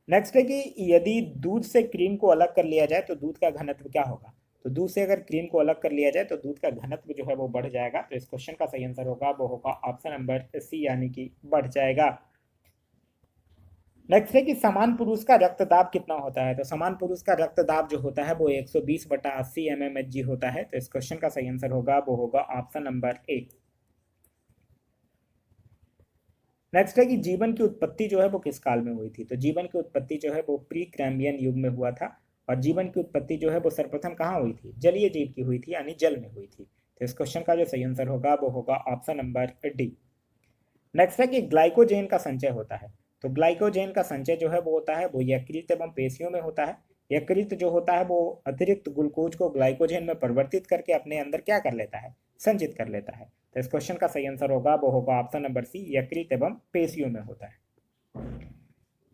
नेक्स्ट है कि यदि दूध से क्रीम को अलग कर लिया जाए तो दूध का घनत्व क्या होगा? तो दूध से अगर क्रीम को अलग कर लिया जाए तो दूध का घनत्व जो है वो बढ़ जाएगा। तो इस क्वेश्चन का सही आंसर होगा वो होगा ऑप्शन नंबर सी, यानी कि बढ़ जाएगा। नेक्स्ट है कि समान पुरुष का रक्तदाब कितना होता है? तो समान पुरुष का रक्तदाब जो होता है वो 120/80 mmHg होता है। तो इस क्वेश्चन का सही आंसर होगा वो होगा ऑप्शन नंबर ए। नेक्स्ट है कि जीवन की उत्पत्ति जो है वो किस काल में हुई थी? तो जीवन की उत्पत्ति जो है वो प्री कैम्ब्रियन युग में हुआ था। और जीवन की उत्पत्ति जो है वो सर्वप्रथम कहाँ हुई थी? जलीय जीव की हुई थी, यानी जल में हुई थी। तो इस क्वेश्चन का जो सही आंसर होगा वो होगा ऑप्शन नंबर डी। नेक्स्ट है कि ग्लाइकोजेन का संचय होता है। तो ग्लाइकोजेन का संचय जो है वो होता है वो यकृत एवं पेशियों में होता है। यकृत जो होता है वो अतिरिक्त ग्लूकोज को ग्लाइकोजेन में परिवर्तित करके अपने अंदर क्या कर लेता है, संचित कर लेता है। तो इस क्वेश्चन का सही आंसर होगा वो होगा ऑप्शन नंबर सी, यकृत एवं पेशियों में होता है।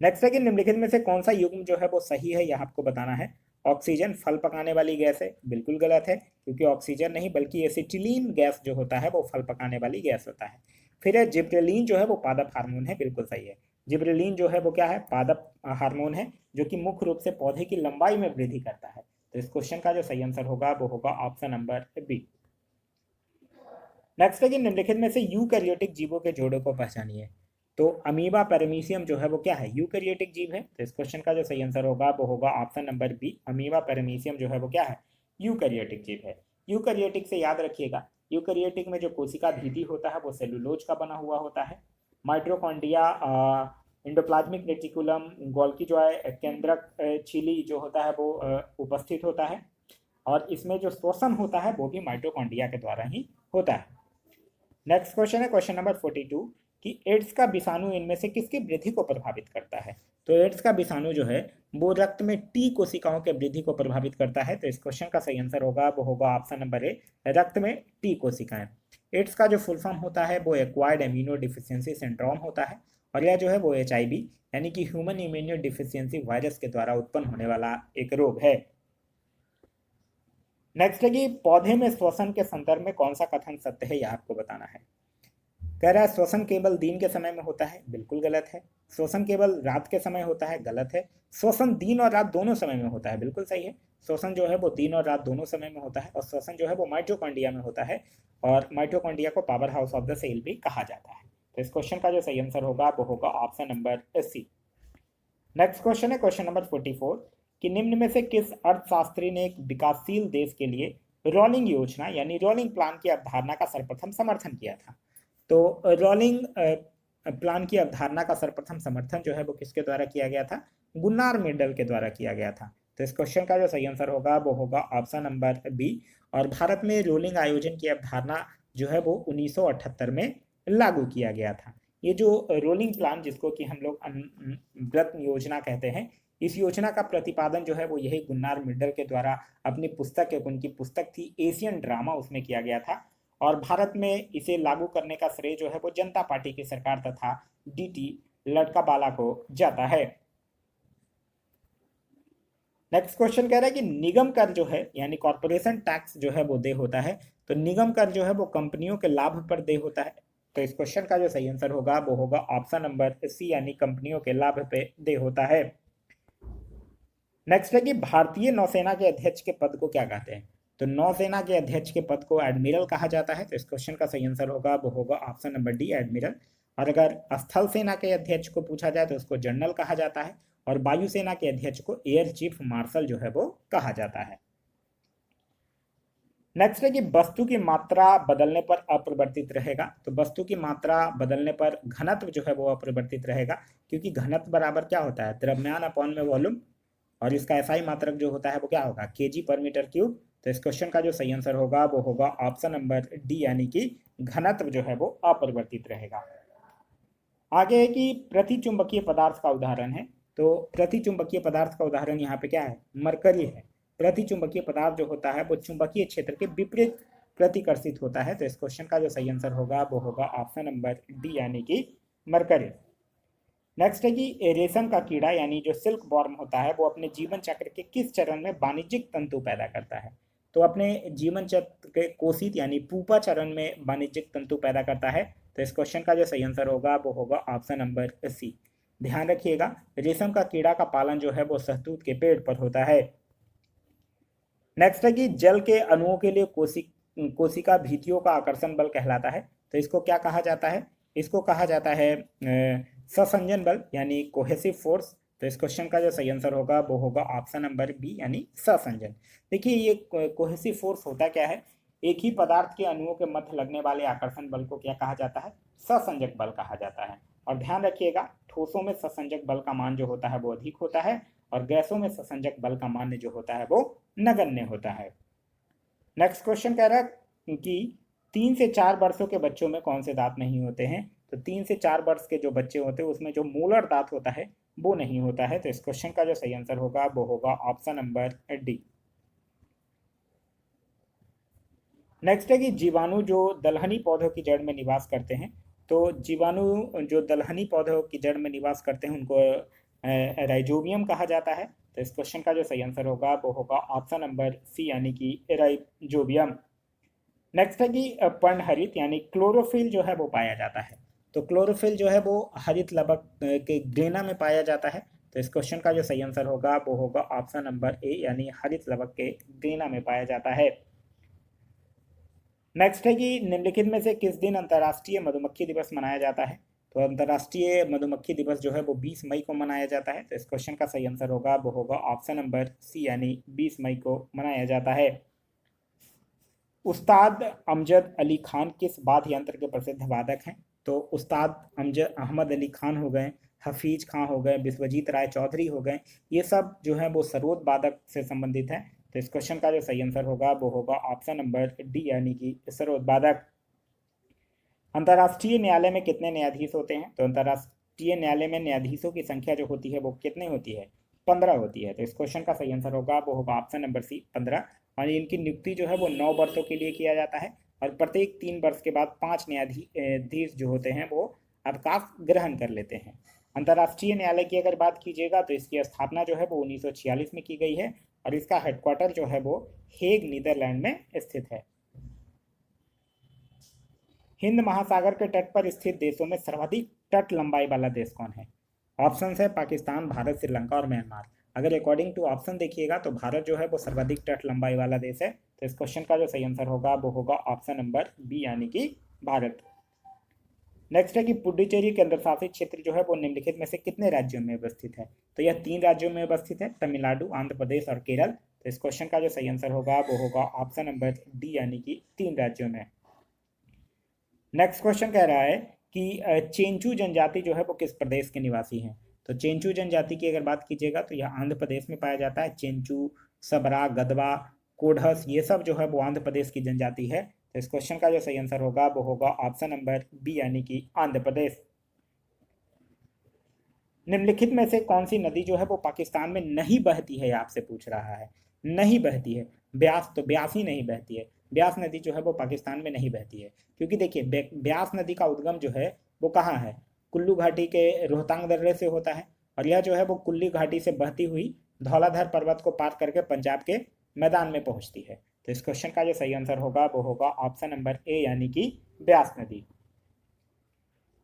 नेक्स्ट है कि निम्नलिखित में से कौन सा युग्म जो है वो सही है, यह आपको बताना है। ऑक्सीजन फल पकाने वाली गैस है, बिल्कुल गलत है, क्योंकि ऑक्सीजन नहीं बल्कि एसिटिलीन गैस जो होता है वो फल पकाने वाली गैस होता है। फिर है जिब्रेलिन जो है वो पादप हार्मोन है, बिल्कुल सही है। जिब्रेलिन जो है वो क्या है, पादप हार्मोन है, जो कि मुख्य रूप से पौधे की लंबाई में वृद्धि करता है। तो इस क्वेश्चन का जो सही आंसर होगा वो होगा ऑप्शन नंबर बी। नेक्स्ट है कि निम्नलिखित में से यूकैरियोटिक जीवों के जोड़े को पहचानिए। तो अमीबा पैरामीशियम जो है वो क्या है, यूकैरियोटिक जीव है। तो इस क्वेश्चन का जो सही आंसर होगा वो होगा option number B, amoeba paramecium जो है वो क्या है, यूकैरियोटिक जीव है। यूकैरियोटिक से याद रखिएगा, यूकैरियोटिक में जो कोशिका भित्ति होता है वो सेलुलोज का बना हुआ होता है। माइटोकॉन्ड्रिया, इंडोप्लाज्मिक रेटिकुलम, गोल्गी जो है केंद्रक झिल्ली जो होता है वो उपस्थित होता है। और इसमें जो श्वसन होता है वो भी माइटोकॉन्ड्रिया के द्वारा ही होता है। नेक्स्ट क्वेश्चन है क्वेश्चन नंबर 42 कि एड्स का विषाणु इनमें से किसकी वृद्धि को प्रभावित करता है? तो एड्स का विषाणु जो है वो रक्त में टी कोशिकाओं के वृद्धि को प्रभावित करता है। तो इस क्वेश्चन का सही आंसर होगा वो होगा ऑप्शन नंबर ए, रक्त में टी कोशिकाएं। एड्स का जो फुल फॉर्म होता है वो एक्वायर्ड इम्यूनो डिफिशियंसी सिंड्रोम होता है। और यह जो है वो HIV यानी कि ह्यूमन इम्यूनो डिफिशियंसी वायरस के द्वारा उत्पन्न होने वाला एक रोग है। नेक्स्ट है कि पौधे में श्वसन के संदर्भ में कौन सा कथन सत्य है, यह आपको बताना है। कह रहा है श्वसन केवल दिन के समय में होता है, बिल्कुल गलत है। श्वसन केवल रात के समय होता है, गलत है। श्वसन दिन और रात दोनों समय में होता है, बिल्कुल सही है। श्वसन जो है वो दिन और रात दोनों समय में होता है। और श्वसन जो है वो माइटोकॉन्ड्रिया में होता है। और माइटोकॉन्ड्रिया को powerhouse of the cell भी कहा जाता है। तो इस क्वेश्चन का जो सही आंसर होगा वो होगा option number C. Next question है क्वेश्चन नंबर 44 कि निम्न में से किस अर्थशास्त्री ने एक विकासशील देश के लिए रोलिंग योजना यानी रोलिंग प्लान की अवधारणा का सर्वप्रथम समर्थन किया था? तो रोलिंग प्लान की अवधारणा का सर्वप्रथम समर्थन जो है वो किसके द्वारा किया गया था? गुन्नार मेंडल के द्वारा किया गया था। तो इस क्वेश्चन का जो सही आंसर होगा वो होगा ऑप्शन नंबर बी। और भारत में रोलिंग आयोजन की अवधारणा जो है वो 1978 में लागू किया गया था। ये जो रोलिंग प्लान जिसको कि हम लोग व्रत योजना कहते हैं, इस योजना का प्रतिपादन जो है वो यही गुन्नार मिडल के द्वारा अपनी पुस्तक, एक उनकी पुस्तक थी एशियन ड्रामा, उसमें किया गया था। और भारत में इसे लागू करने का श्रेय जो है वो जनता पार्टी की सरकार तथा DT लड़कावाला को जाता है। नेक्स्ट क्वेश्चन कह रहा है कि निगम कर जो है यानी कॉर्पोरेशन टैक्स जो है वो दे होता है। तो निगम कर जो है वो कंपनियों के लाभ पर दे होता है। तो इस क्वेश्चन का जो सही आंसर होगा वो होगा ऑप्शन नंबर सी, यानी कंपनियों के लाभ पे दे होता है। नेक्स्ट है कि भारतीय नौसेना के अध्यक्ष के पद को क्या कहते हैं? तो नौसेना के अध्यक्ष के पद को एडमिरल कहा जाता है। तो इस क्वेश्चन का सही आंसर होगा वो होगा ऑप्शन नंबर डी, एडमिरल। और अगर स्थल सेना के अध्यक्ष को पूछा जाए तो उसको जनरल कहा जाता है। और वायुसेना के अध्यक्ष को एयर चीफ मार्शल जो है वो कहा जाता है। नेक्स्ट है कि वस्तु की मात्रा बदलने पर अपरिवर्तित रहेगा। तो वस्तु की मात्रा बदलने पर घनत्व जो है वो अपरिवर्तित रहेगा, क्योंकि घनत्व बराबर क्या होता है, द्रव्यमान अपॉन में वॉल्यूम। और इसका SI मात्रक जो होता है वो क्या होगा, kg/m3। तो इस क्वेश्चन का जो सही आंसर होगा वो होगा ऑप्शन नंबर डी, यानी कि घनत्व जो है वो अपरिवर्तित रहेगा। आगे है कि प्रतिचुंबकीय पदार्थ का उदाहरण है। तो प्रतिचुंबकीय पदार्थ का उदाहरण यहाँ पे क्या है, मरकरी है। प्रतिचुंबकीय पदार्थ जो होता है वो चुंबकीय क्षेत्र के विपरीत प्रतिकर्षित होता है। तो इस क्वेश्चन का जो सही आंसर होगा वो होगा ऑप्शन नंबर डी, यानी कि मरकरी। नेक्स्ट है कि रेशम का कीड़ा यानी जो सिल्क वॉर्म होता है वो अपने जीवन चक्र के किस चरण में वाणिज्यिक तंतु पैदा करता है। तो अपने जीवन चक्र के कोशित यानी पूपा चरण में वाणिज्यिक तंतु पैदा करता है। तो इस क्वेश्चन का जो सही आंसर होगा वो होगा ऑप्शन नंबर सी। ध्यान रखिएगा, रेशम का कीड़ा का पालन जो है वो शहतूत के पेड़ पर होता है। नेक्स्ट है कि जल के अणुओं के लिए कोशिका भित्तियों का आकर्षण बल कहलाता है। तो इसको क्या कहा जाता है, इसको कहा जाता है ससंजन बल यानी कोहेसिव फोर्स। तो इस क्वेश्चन का जो सही आंसर होगा वो होगा ऑप्शन नंबर बी, यानी ससंजन। देखिए ये कोहेसिव फोर्स होता क्या है, एक ही पदार्थ के अणुओं के मध्य लगने वाले आकर्षण बल को क्या कहा जाता है, ससंजक बल कहा जाता है। और ध्यान रखिएगा, ठोसों में ससंजक बल का मान जो होता है वो अधिक होता है और गैसों में ससंजक बल का मान जो होता है वो नगण्य होता है। नेक्स्ट क्वेश्चन कह रहा है कि 3 से 4 वर्षों के बच्चों में कौन से दांत नहीं होते हैं। तो 3 से 4 वर्ष के जो बच्चे होते हैं उसमें जो मोलर दांत होता है वो नहीं होता है। तो इस क्वेश्चन का जो सही आंसर होगा वो होगा ऑप्शन नंबर डी। नेक्स्ट है कि जीवाणु जो दलहनी पौधों की जड़ में निवास करते हैं। तो जीवाणु जो दलहनी पौधों की जड़ में निवास करते हैं उनको राइजोबियम कहा जाता है। तो इस क्वेश्चन का जो सही आंसर होगा वो होगा ऑप्शन नंबर सी, यानी कि राइजोबियम। नेक्स्ट है कि पर्णहरित यानी क्लोरोफिल जो है वो पाया जाता है। तो क्लोरोफिल जो है वो हरित लवक के ग्रेना में पाया जाता है। तो इस क्वेश्चन का जो सही आंसर होगा वो होगा ऑप्शन नंबर ए, यानी हरित लवक के ग्रेना में पाया जाता है। नेक्स्ट है कि निम्नलिखित में से किस दिन अंतर्राष्ट्रीय मधुमक्खी दिवस मनाया जाता है। तो अंतर्राष्ट्रीय मधुमक्खी दिवस जो है वो 20 मई को मनाया जाता है। तो इस क्वेश्चन का सही आंसर होगा वो होगा ऑप्शन नंबर सी, यानी 20 मई को मनाया जाता है। उस्ताद अमजद अली खान किस वाद्य यंत्र के प्रसिद्ध वादक हैं। तो उस्ताद अमजद अहमद अली खान हो गए, हफीज खां हो गए, विश्वजीत राय चौधरी हो गए, ये सब जो है वो सरोद वादक से संबंधित है। तो इस क्वेश्चन का जो सही आंसर होगा वो होगा ऑप्शन नंबर डी, यानी कि सरोद वादक। अंतर्राष्ट्रीय न्यायालय में कितने न्यायाधीश होते हैं। तो अंतर्राष्ट्रीय न्यायालय में न्यायाधीशों की संख्या जो होती है वो कितनी होती है, 15 होती है। तो इस क्वेश्चन का सही आंसर होगा वो होगा ऑप्शन नंबर सी, 15। और इनकी नियुक्ति जो है वो 9 वर्षों के लिए किया जाता है और प्रत्येक 3 वर्ष के बाद 5 न्यायाधीश जो होते हैं वो अवकाश ग्रहण कर लेते हैं। अंतर्राष्ट्रीय न्यायालय की अगर बात कीजिएगा तो इसकी स्थापना जो है वो 1946 में की गई है और इसका हेडक्वार्टर जो है वो हेग नीदरलैंड में स्थित है। हिंद महासागर के तट पर स्थित देशों में सर्वाधिक तट लंबाई वाला देश कौन है। ऑप्शन है पाकिस्तान, भारत, श्रीलंका और म्यांमार। अगर अकॉर्डिंग टू ऑप्शन देखिएगा तो भारत जो है वो सर्वाधिक तट लंबाई वाला देश है। तो इस क्वेश्चन का जो सही आंसर होगा वो होगा ऑप्शन नंबर बी, यानी कि भारत। नेक्स्ट है कि पुडुचेरी केंद्र शासित क्षेत्र जो है वो निम्नलिखित में से कितने राज्यों में अवस्थित है। तो यह 3 राज्यों में अवस्थित है, तमिलनाडु, आंध्र प्रदेश और केरल। तो इस क्वेश्चन का जो सही आंसर होगा वो होगा ऑप्शन नंबर डी, यानी कि 3 राज्यों में। नेक्स्ट क्वेश्चन कह रहा है कि चेंचू जनजाति जो है वो किस प्रदेश के निवासी हैं। तो चेंचू जनजाति की अगर बात कीजिएगा तो यह आंध्र प्रदेश में पाया जाता है। चेंचू, सबरा, गदवा, कोढ़स ये सब जो है वो आंध्र प्रदेश की जनजाति है। तो इस क्वेश्चन का जो सही आंसर होगा वो होगा ऑप्शन नंबर बी, यानी कि आंध्र प्रदेश। निम्नलिखित में से कौन सी नदी जो है वो पाकिस्तान में नहीं बहती है, आपसे पूछ रहा है। नहीं बहती है, ब्यास, तो ब्यास ही नहीं बहती है। ब्यास नदी जो है वो पाकिस्तान में नहीं बहती है क्योंकि देखिए ब्यास नदी का उद्गम जो है वो कहाँ है, कुल्लू घाटी के रोहतांग दर्रे से होता है और यह जो है वो कुल्ली घाटी से बहती हुई धौलाधर पर्वत को पार करके पंजाब के मैदान में पहुंचती है। तो इस क्वेश्चन का जो सही आंसर होगा वो होगा ऑप्शन नंबर ए, यानी कि ब्यास नदी।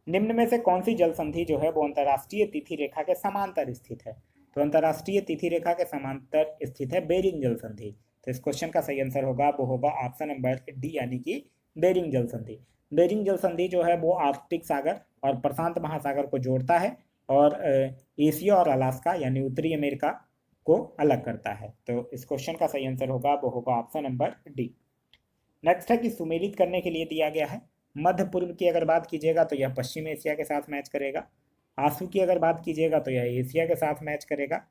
निम्न में से कौन सी जल संधि जो है वो अंतर्राष्ट्रीय तिथि रेखा के समांतर स्थित है। तो अंतर्राष्ट्रीय तिथि रेखा के समांतर स्थित है बेरिंग जल संधि। तो इस क्वेश्चन का सही आंसर होगा वो होगा ऑप्शन नंबर डी, यानी कि बेरिंग जल संधि। बेरिंग जल संधि जो है वो आर्कटिक सागर और प्रशांत महासागर को जोड़ता है और एशिया और अलास्का यानी उत्तरी अमेरिका को अलग करता है। तो इस क्वेश्चन का सही आंसर होगा वो होगा ऑप्शन नंबर डी। नेक्स्ट है कि सुमेलित करने के लिए दिया गया है। मध्य पूर्व की अगर बात कीजिएगा तो यह पश्चिम एशिया के साथ मैच करेगा। आंसू की अगर बात कीजिएगा तो यह एशिया के साथ मैच करेगा।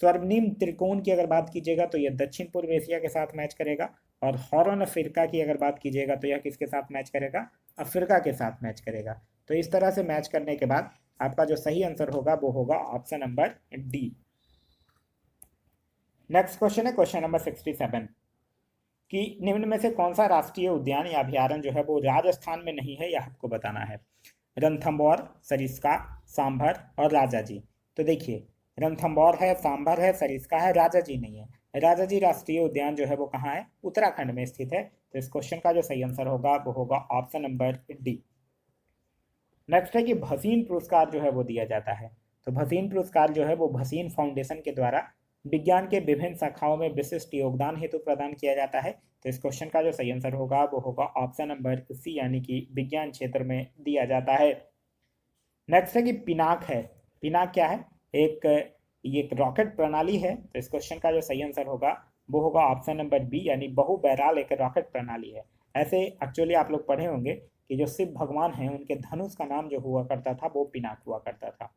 स्वर्णिम त्रिकोण की अगर बात कीजिएगा तो यह दक्षिण पूर्व एशिया के साथ मैच करेगा, और हॉर्न अफ्रीका की अगर बात कीजिएगा तो यह किसके साथ मैच करेगा, अफ्रीका के साथ मैच करेगा। तो इस तरह से मैच करने के बाद आपका जो सही आंसर होगा वो होगा option number D. Next question है क्वेश्चन नंबर 67 कि निम्न में से कौन सा राष्ट्रीय उद्यान या अभ्यारण्य जो है वो राजस्थान में नहीं है, यह आपको बताना है। रणथंभौर, सरिस्का, सांभर और राजाजी। तो देखिए, रणथंभौर है, सांभर है, सरिस्का है, राजाजी नहीं है। राजाजी राष्ट्रीय उद्यान जो है वो कहाँ है, उत्तराखंड में स्थित है। तो इस क्वेश्चन का जो सही आंसर होगा वो होगा ऑप्शन नंबर डी। नेक्स्ट है कि भसीन पुरस्कार जो है वो दिया जाता है। तो भसीन पुरस्कार जो है वो भसीन फाउंडेशन के द्वारा विज्ञान के विभिन्न शाखाओं में विशिष्ट योगदान हेतु प्रदान किया जाता है। तो इस क्वेश्चन का जो सही आंसर होगा वो होगा ऑप्शन नंबर सी, यानी कि विज्ञान क्षेत्र में दिया जाता है। नेक्स्ट है कि पिनाक है। पिनाक क्या है, ये एक रॉकेट प्रणाली है। तो इस क्वेश्चन का जो सही आंसर होगा वो होगा ऑप्शन नंबर बी, यानी बहु बैराल एक रॉकेट प्रणाली है। ऐसे एक्चुअली आप लोग पढ़े होंगे कि जो शिव भगवान हैं उनके धनुष का नाम जो हुआ करता था वो पिनाक हुआ करता था।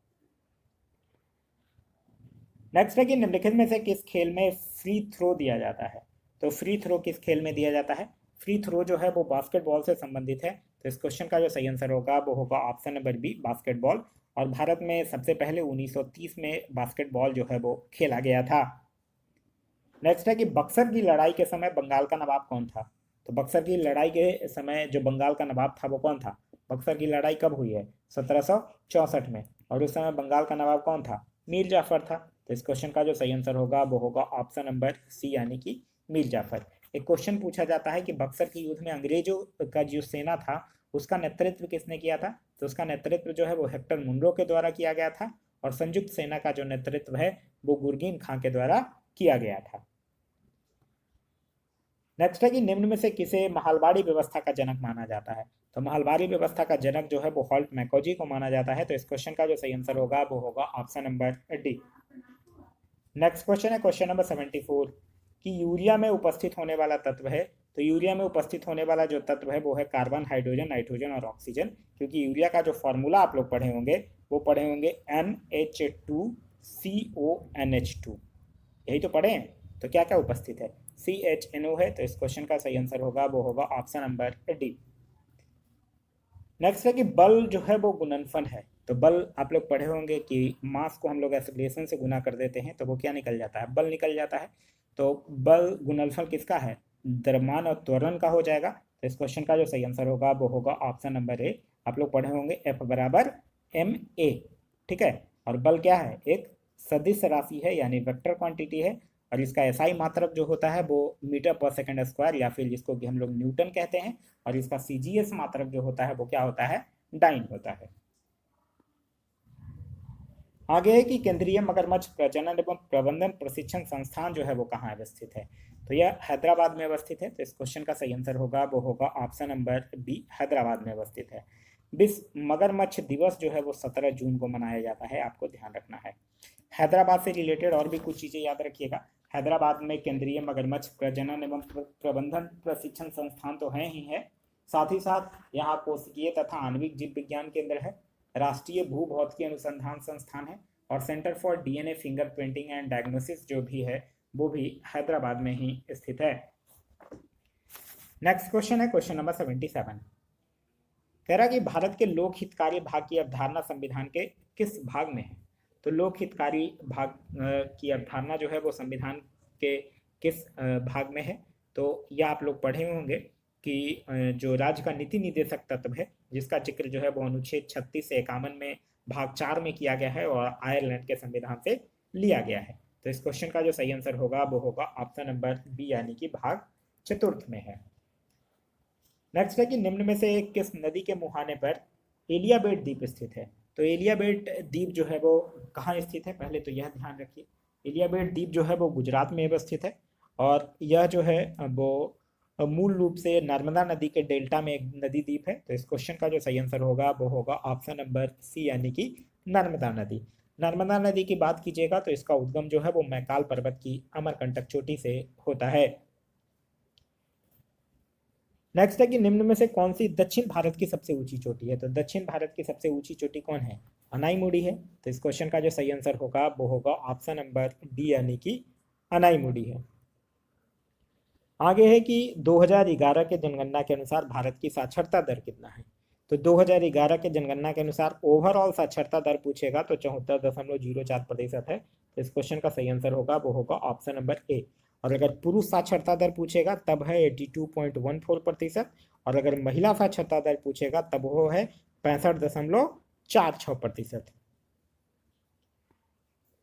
नेक्स्ट है कि निम्नलिखित में से किस खेल में फ्री थ्रो दिया जाता है। तो फ्री थ्रो किस खेल में दिया जाता है, फ्री थ्रो जो है वो बास्केटबॉल से संबंधित है। तो इस क्वेश्चन का जो सही आंसर होगा वो होगा ऑप्शन नंबर बी, बास्केटबॉल। और भारत में सबसे पहले 1930 में बास्केटबॉल जो है वो खेला गया था। नेक्स्ट है कि बक्सर की लड़ाई के समय बंगाल का नवाब कौन था। तो बक्सर की लड़ाई के समय जो बंगाल का नवाब था वो कौन था। बक्सर की लड़ाई कब हुई है, 1764 में, और उस समय बंगाल का नवाब कौन था, मीर जाफर था। तो इस क्वेश्चन का जो सही आंसर होगा वो होगा ऑप्शन नंबर सी, यानी कि मीर जाफर। एक क्वेश्चन पूछा जाता है कि बक्सर के युद्ध में अंग्रेजों का जो सेना था उसका नेतृत्व किसने किया था। तो उसका नेतृत्व जो है वो हेक्टर मुनरो के द्वारा किया गया था, और संयुक्त सेना का जो नेतृत्व है वो गुरगीन खां के द्वारा किया गया था। नेक्स्ट है कि निम्न में से किसे महलबारी व्यवस्था का जनक माना जाता है। तो महलबारी व्यवस्था का जनक जो है वो हॉल्ट मैकोजी को माना जाता है। तो इस क्वेश्चन का जो सही आंसर होगा वो होगा option number D. Next question है क्वेश्चन नंबर 74 कि यूरिया में उपस्थित होने वाला तत्व है। तो यूरिया में उपस्थित होने वाला जो तत्व है वो है कार्बन, हाइड्रोजन, नाइट्रोजन और ऑक्सीजन। क्योंकि यूरिया का जो फॉर्मूला आप लोग पढ़े होंगे वो पढ़े होंगे NH2CONH2, यही तो पढ़े हैं। तो क्या क्या उपस्थित है, CHNO है। तो इस क्वेश्चन का सही आंसर होगा वो होगा ऑप्शन नंबर डी। नेक्स्ट है कि बल जो है वो गुणनफल है। तो बल आप लोग पढ़े होंगे कि मास को हम लोग एक्सेलरेशन से गुना कर देते हैं तो वो क्या निकल जाता है, बल निकल जाता है। तो बल गुणनफल किसका है, द्रव्यमान और त्वरण का हो जाएगा। तो इस क्वेश्चन का जो सही आंसर होगा वो होगा ऑप्शन नंबर ए। आप लोग पढ़े होंगे F बराबर ma, ठीक है। और बल क्या है, एक सदिश राशि है, यानी वेक्टर क्वांटिटी है। और इसका एसआई मात्रक जो होता है वो मीटर पर सेकंड स्क्वायर, या फिर जिसको कि हम लोग न्यूटन कहते हैं। और इसका सीजीएस मात्रक जो होता है वो क्या होता है, डाइन होता है। आगे है कि केंद्रीय मगरमच्छ प्रजनन एवं प्रबंधन प्रशिक्षण संस्थान जो है वो कहाँ अवस्थित है। तो यह हैदराबाद में अवस्थित है। तो इस क्वेश्चन का सही आंसर होगा वो होगा ऑप्शन नंबर बी, हैदराबाद में अवस्थित है। विश्व मगरमच्छ दिवस जो है वो 17 जून को मनाया जाता है, आपको ध्यान रखना है। हैदराबाद से रिलेटेड और भी कुछ चीज़ें याद रखिएगा। हैदराबाद में केंद्रीय मगरमच्छ प्रजनन एवं प्रबंधन प्रशिक्षण संस्थान तो है ही है, साथ ही साथ यहाँ कोशिकीय तथा आणविक जीव विज्ञान केंद्र है, राष्ट्रीय भूभौतिकी अनुसंधान संस्थान है, और centre for DNA fingerprinting and diagnosis जो भी है वो भी हैदराबाद में ही स्थित है। नेक्स्ट क्वेश्चन है क्वेश्चन नंबर 77, कह रहा कि भारत के लोक हितकारी भाग की अवधारणा संविधान के किस भाग में है। तो लोक हितकारी भाग की अवधारणा जो है वो संविधान के किस भाग में है। तो यह आप लोग पढ़े होंगे कि जो राज्य का नीति निदेशक तत्व है जिसका जिक्र जो है वो अनुच्छेद 36 से 51 में भाग 4 में किया गया है और आयरलैंड के संविधान से लिया गया है। तो इस क्वेश्चन का जो सही आंसर होगा वो होगा ऑप्शन नंबर बी, यानी कि भाग चतुर्थ में है। नेक्स्ट है कि निम्न में से किस नदी के मुहाने पर एलियाबेट द्वीप स्थित है। तो एलियाबेट द्वीप जो है वो कहाँ स्थित है, पहले तो यह ध्यान रखिए। एलियाबेट द्वीप जो है वो गुजरात में अवस्थित है, और यह जो है वो मूल रूप से नर्मदा नदी के डेल्टा में एक नदी द्वीप है। तो इस क्वेश्चन का जो सही आंसर होगा वो होगा ऑप्शन नंबर सी, यानी कि नर्मदा नदी। नर्मदा नदी की बात कीजिएगा तो इसका उद्गम जो है वो मैकाल पर्वत की अमरकंटक चोटी से होता है। नेक्स्ट है कि निम्न में से कौन सी दक्षिण भारत की सबसे ऊंची चोटी है। तो दक्षिण भारत की सबसे ऊंची चोटी कौन है, अनाईमुड़ी है। तो इस क्वेश्चन का जो सही आंसर होगा वो होगा ऑप्शन नंबर डी यानी कि अनाईमुड़ी है। आगे है कि 2011 के जनगणना के अनुसार भारत की साक्षरता दर कितना है। तो 2011 के जनगणना के अनुसार ओवरऑल साक्षरता दर पूछेगा तो 74.04% है। तो इस क्वेश्चन का सही आंसर होगा वो होगा ऑप्शन नंबर ए। और अगर पुरुष साक्षरता दर पूछेगा तब है 82.14%। और अगर महिला साक्षरता दर पूछेगा तब वो है 65.46%।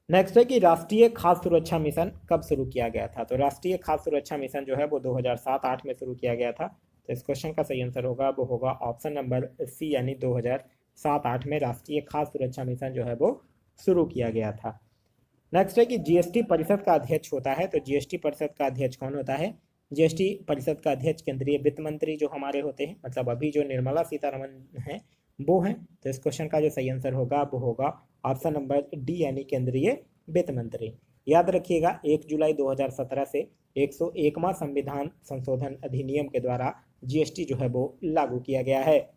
नेक्स्ट है कि राष्ट्रीय खाद्य सुरक्षा मिशन कब शुरू किया गया था। तो राष्ट्रीय खाद्य सुरक्षा मिशन जो है वो 2007-08 में शुरू किया गया था। तो इस क्वेश्चन का सही आंसर होगा वो होगा ऑप्शन नंबर सी यानी 2007-08 में राष्ट्रीय खाद्य सुरक्षा मिशन जो है वो शुरू किया गया था। नेक्स्ट है कि जीएसटी परिषद का अध्यक्ष होता है। तो जीएसटी परिषद का अध्यक्ष कौन होता है। जीएसटी परिषद का अध्यक्ष केंद्रीय वित्त मंत्री जो हमारे होते हैं, मतलब अभी जो निर्मला सीतारमन है वो हैं। तो इस क्वेश्चन का जो सही आंसर होगा वो होगा ऑप्शन नंबर डी यानी केंद्रीय वित्त मंत्री। याद रखिएगा 1 जुलाई 2017 से 101वां संविधान संशोधन अधिनियम के द्वारा जीएसटी जो है वो लागू किया गया है।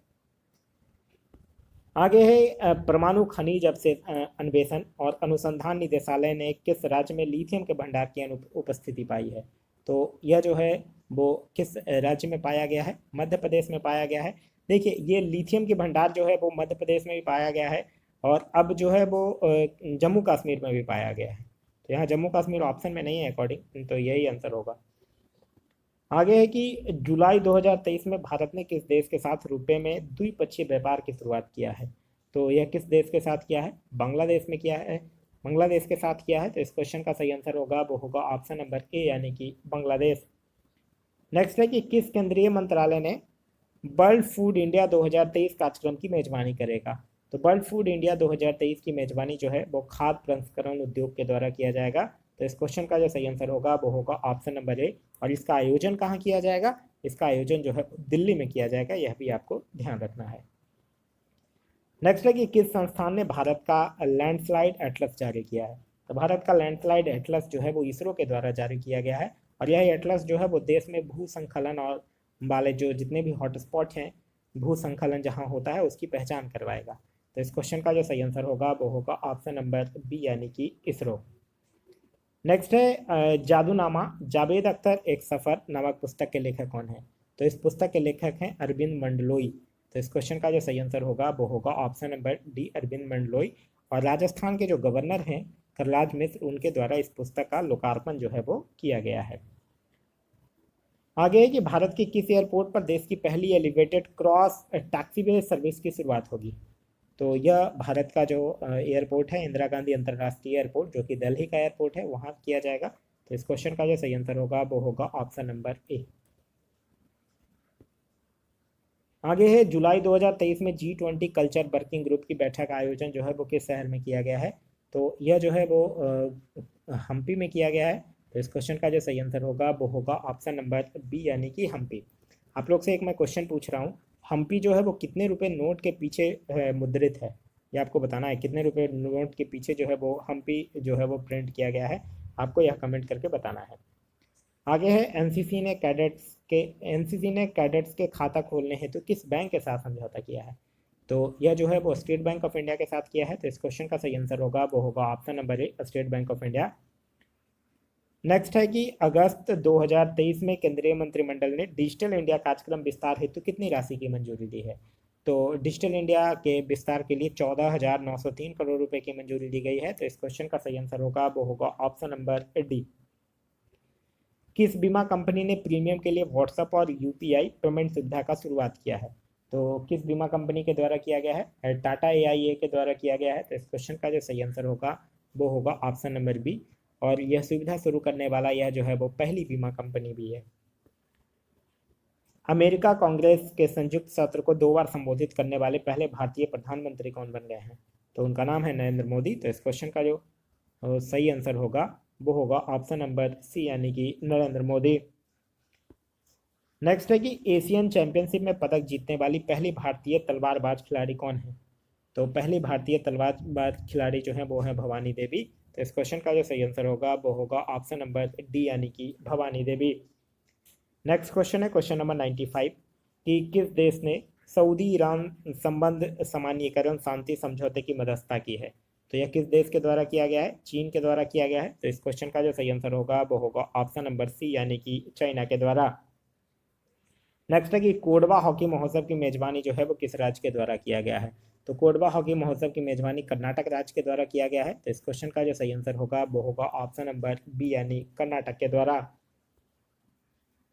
आगे है परमाणु खनिज अन्वेषण और अनुसंधान निदेशालय ने किस राज्य में लिथियम के भंडार की उपस्थिति पाई है। तो यह जो है वो किस राज्य में पाया गया है। मध्य प्रदेश में पाया गया है। देखिए ये लिथियम के भंडार जो है वो मध्य प्रदेश में भी पाया गया है और अब जो है वो जम्मू कश्मीर में भी पाया गया है। तो यहाँ जम्मू कश्मीर ऑप्शन में नहीं है अकॉर्डिंग, तो यही आंसर होगा। आगे है कि जुलाई 2023 में भारत ने किस देश के साथ रुपए में द्विपक्षीय व्यापार की शुरुआत किया है। तो यह किस देश के साथ किया है। बांग्लादेश में किया है, बांग्लादेश के साथ किया है। तो इस क्वेश्चन का सही आंसर होगा वो होगा ऑप्शन नंबर ए यानी कि बांग्लादेश। नेक्स्ट है कि किस केंद्रीय मंत्रालय ने वर्ल्ड फूड इंडिया 2023 कार्यक्रम की मेजबानी करेगा। तो वर्ल्ड फूड इंडिया 2023 की मेजबानी जो है वो खाद्य प्रसंस्करण उद्योग के द्वारा किया जाएगा। तो इस क्वेश्चन का जो सही आंसर होगा वो होगा ऑप्शन नंबर ए। और इसका आयोजन कहाँ किया जाएगा। इसका आयोजन जो है दिल्ली में किया जाएगा, यह भी आपको ध्यान रखना है। नेक्स्ट है कि किस संस्थान ने भारत का लैंडस्लाइड एटलस जारी किया है। तो भारत का लैंडस्लाइड एटलस जो है वो इसरो के द्वारा जारी किया गया है। और यह एटलस जो है वो देश में भू संखलन और वाले जो जितने भी हॉटस्पॉट हैं, भू संखलन जहाँ होता है उसकी पहचान करवाएगा। तो इस क्वेश्चन का जो सही आंसर होगा वो होगा ऑप्शन नंबर बी यानी कि इसरो। नेक्स्ट है जादूनामा जावेद अख्तर एक सफ़र नामक पुस्तक के लेखक कौन है। तो इस पुस्तक के लेखक हैं अरविंद मंडलोई। तो इस क्वेश्चन का जो सही आंसर होगा वो होगा option number D Arvind Mandloi. और राजस्थान के जो गवर्नर हैं कलराज मिश्र, उनके द्वारा इस पुस्तक का लोकार्पण जो है वो किया गया है। आगे है कि भारत के किस एयरपोर्ट पर देश की पहली एलिवेटेड क्रॉस टैक्सीवे सर्विस की शुरुआत होगी। तो यह भारत का जो एयरपोर्ट है इंदिरा गांधी अंतर्राष्ट्रीय एयरपोर्ट जो कि दिल्ली का एयरपोर्ट है वहाँ किया जाएगा। तो इस क्वेश्चन का जो सही आंसर होगा वो होगा ऑप्शन नंबर ए। आगे है जुलाई 2023 में G20 कल्चर वर्किंग ग्रुप की बैठक का आयोजन जो है वो किस शहर में किया गया है। तो यह जो है वो हम्पी में किया गया है। तो इस क्वेश्चन का जो सही आंसर होगा वो होगा ऑप्शन नंबर बी यानी कि हम्पी। आप लोग से एक मैं क्वेश्चन पूछ रहा हूँ, हम्पी जो है वो कितने रुपए नोट के पीछे मुद्रित है, ये आपको बताना है। कितने रुपए नोट के पीछे जो है वो हम्पी जो है वो प्रिंट किया गया है, आपको यह कमेंट करके बताना है। आगे है एनसीसी ने कैडेट्स के खाता खोलने हेतु किस बैंक के साथ समझौता किया है। तो यह जो है वो स्टेट बैंक ऑफ इंडिया के साथ किया है। तो इस क्वेश्चन का सही आंसर होगा वो होगा option number A state bank of India. Next है कि अगस्त 2023 में केंद्रीय मंत्रिमंडल ने डिजिटल इंडिया कार्यक्रम विस्तार हेतु कितनी राशि की मंजूरी दी है। तो डिजिटल इंडिया के विस्तार के लिए 14,903 करोड़ रुपए की मंजूरी दी गई है। तो इस क्वेश्चन का सही आंसर होगा वो होगा ऑप्शन नंबर डी। किस बीमा कंपनी ने प्रीमियम के लिए व्हाट्सएप और यूपीआई पेमेंट सुविधा का शुरुआत किया है। तो किस बीमा कंपनी के द्वारा किया गया है। टाटा AIA के द्वारा किया गया है। तो इस क्वेश्चन का जो सही आंसर होगा वो होगा ऑप्शन नंबर बी। और यह सुविधा शुरू करने वाला यह जो है वो पहली बीमा कंपनी भी है। अमेरिका कांग्रेस के संयुक्त सत्र को 2 बार संबोधित करने वाले पहले भारतीय प्रधानमंत्री कौन बन गए हैं। तो उनका नाम है नरेंद्र मोदी। तो इस क्वेश्चन का जो सही आंसर होगा वो होगा ऑप्शन नंबर सी यानी कि नरेंद्र मोदी। नेक्स्ट है कि एशियन चैंपियनशिप में पदक जीतने वाली पहली भारतीय तलवारबाज खिलाड़ी कौन है। तो पहली भारतीय तलवारबाज खिलाड़ी जो है वो है भवानी देवी। तो इस क्वेश्चन का जो सही आंसर होगा वो होगा ऑप्शन नंबर डी यानी कि भवानी देवी। नेक्स्ट क्वेश्चन है क्वेश्चन नंबर 95 कि किस देश ने सऊदी ईरान संबंध सामान्यीकरण शांति समझौते की मध्यस्थता की है? तो यह किस देश के द्वारा किया गया है? चीन के द्वारा किया गया है। तो इस क्वेश्चन का जो सही आंसर होगा वो होगा ऑप्शन नंबर सी, यानी कि चाइना के द्वारा। नेक्स्ट है कि कोडवा हॉकी महोत्सव की मेजबानी जो है वो किस राज्य के द्वारा किया गया है? तो कोडवा हॉकी महोत्सव की मेजबानी कर्नाटक राज्य के द्वारा किया गया है। तो इस क्वेश्चन का जो सही आंसर होगा वो होगा ऑप्शन नंबर बी, यानी कर्नाटक के द्वारा।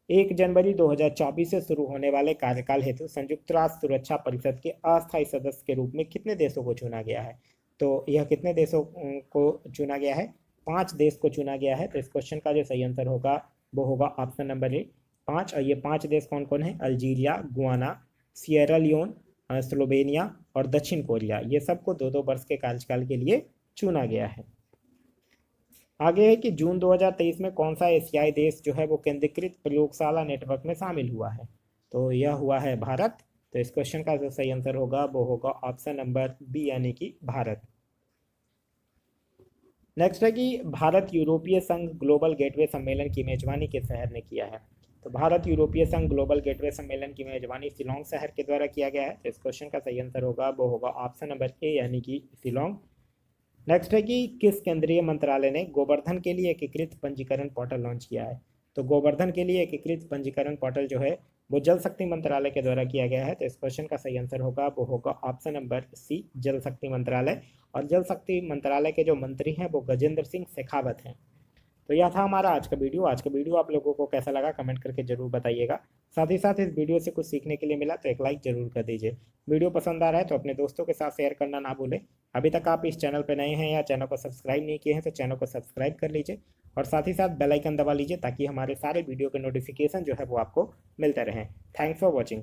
1 जनवरी 2024 से शुरू होने वाले कार्यकाल हेतु संयुक्त राष्ट्र सुरक्षा परिषद के अस्थायी सदस्य के रूप में कितने देशों को चुना गया है? तो यह कितने देशों को चुना गया है? 5 देश को चुना गया है। तो इस क्वेश्चन का जो सही आंसर होगा वो होगा ऑप्शन नंबर ए, 5। और ये 5 देश कौन कौन है? Algeria, Guyana, Sierra Leone, Slovenia और दक्षिण कोरिया। ये सबको 2-2 वर्ष के कार्यकाल के लिए चुना गया है। आगे है कि जून 2023 में कौन सा एशियाई देश जो है वो केंद्रीकृत प्रयोगशाला नेटवर्क में शामिल हुआ है? तो यह हुआ है भारत। तो इस क्वेश्चन का जो सही आंसर होगा वो होगा ऑप्शन नंबर बी, यानी कि भारत। नेक्स्ट है कि भारत यूरोपीय संघ ग्लोबल गेटवे सम्मेलन की मेजबानी किस शहर ने किया है? तो भारत यूरोपीय संघ ग्लोबल गेटवे सम्मेलन की मेजबानी शिलोंग शहर के द्वारा किया गया है। तो इस क्वेश्चन का सही आंसर होगा वो होगा ऑप्शन नंबर ए, यानी कि शिलोंग। नेक्स्ट है कि किस केंद्रीय मंत्रालय ने गोवर्धन के लिए एकीकृत पंजीकरण पोर्टल लॉन्च किया है? तो गोवर्धन के लिए एकीकृत पंजीकरण पोर्टल जो है वो जल शक्ति मंत्रालय के द्वारा किया गया है। तो इस क्वेश्चन का सही आंसर होगा वो होगा ऑप्शन नंबर सी, जल शक्ति मंत्रालय। और जल शक्ति मंत्रालय के जो मंत्री हैं वो गजेंद्र सिंह शेखावत हैं। तो यह था हमारा आज का वीडियो। आज का वीडियो आप लोगों को कैसा लगा कमेंट करके जरूर बताइएगा। साथ ही साथ इस वीडियो से कुछ सीखने के लिए मिला तो एक लाइक जरूर कर दीजिए। वीडियो पसंद आ रहा है तो अपने दोस्तों के साथ शेयर करना ना भूलें। अभी तक आप इस चैनल पर नए हैं या चैनल को सब्सक्राइब नहीं किए हैं तो चैनल को सब्सक्राइब कर लीजिए और साथ ही साथ बेल आइकन दबा लीजिए ताकि हमारे सारे वीडियो के नोटिफिकेशन जो है वो आपको मिलते रहें। Thanks for watching.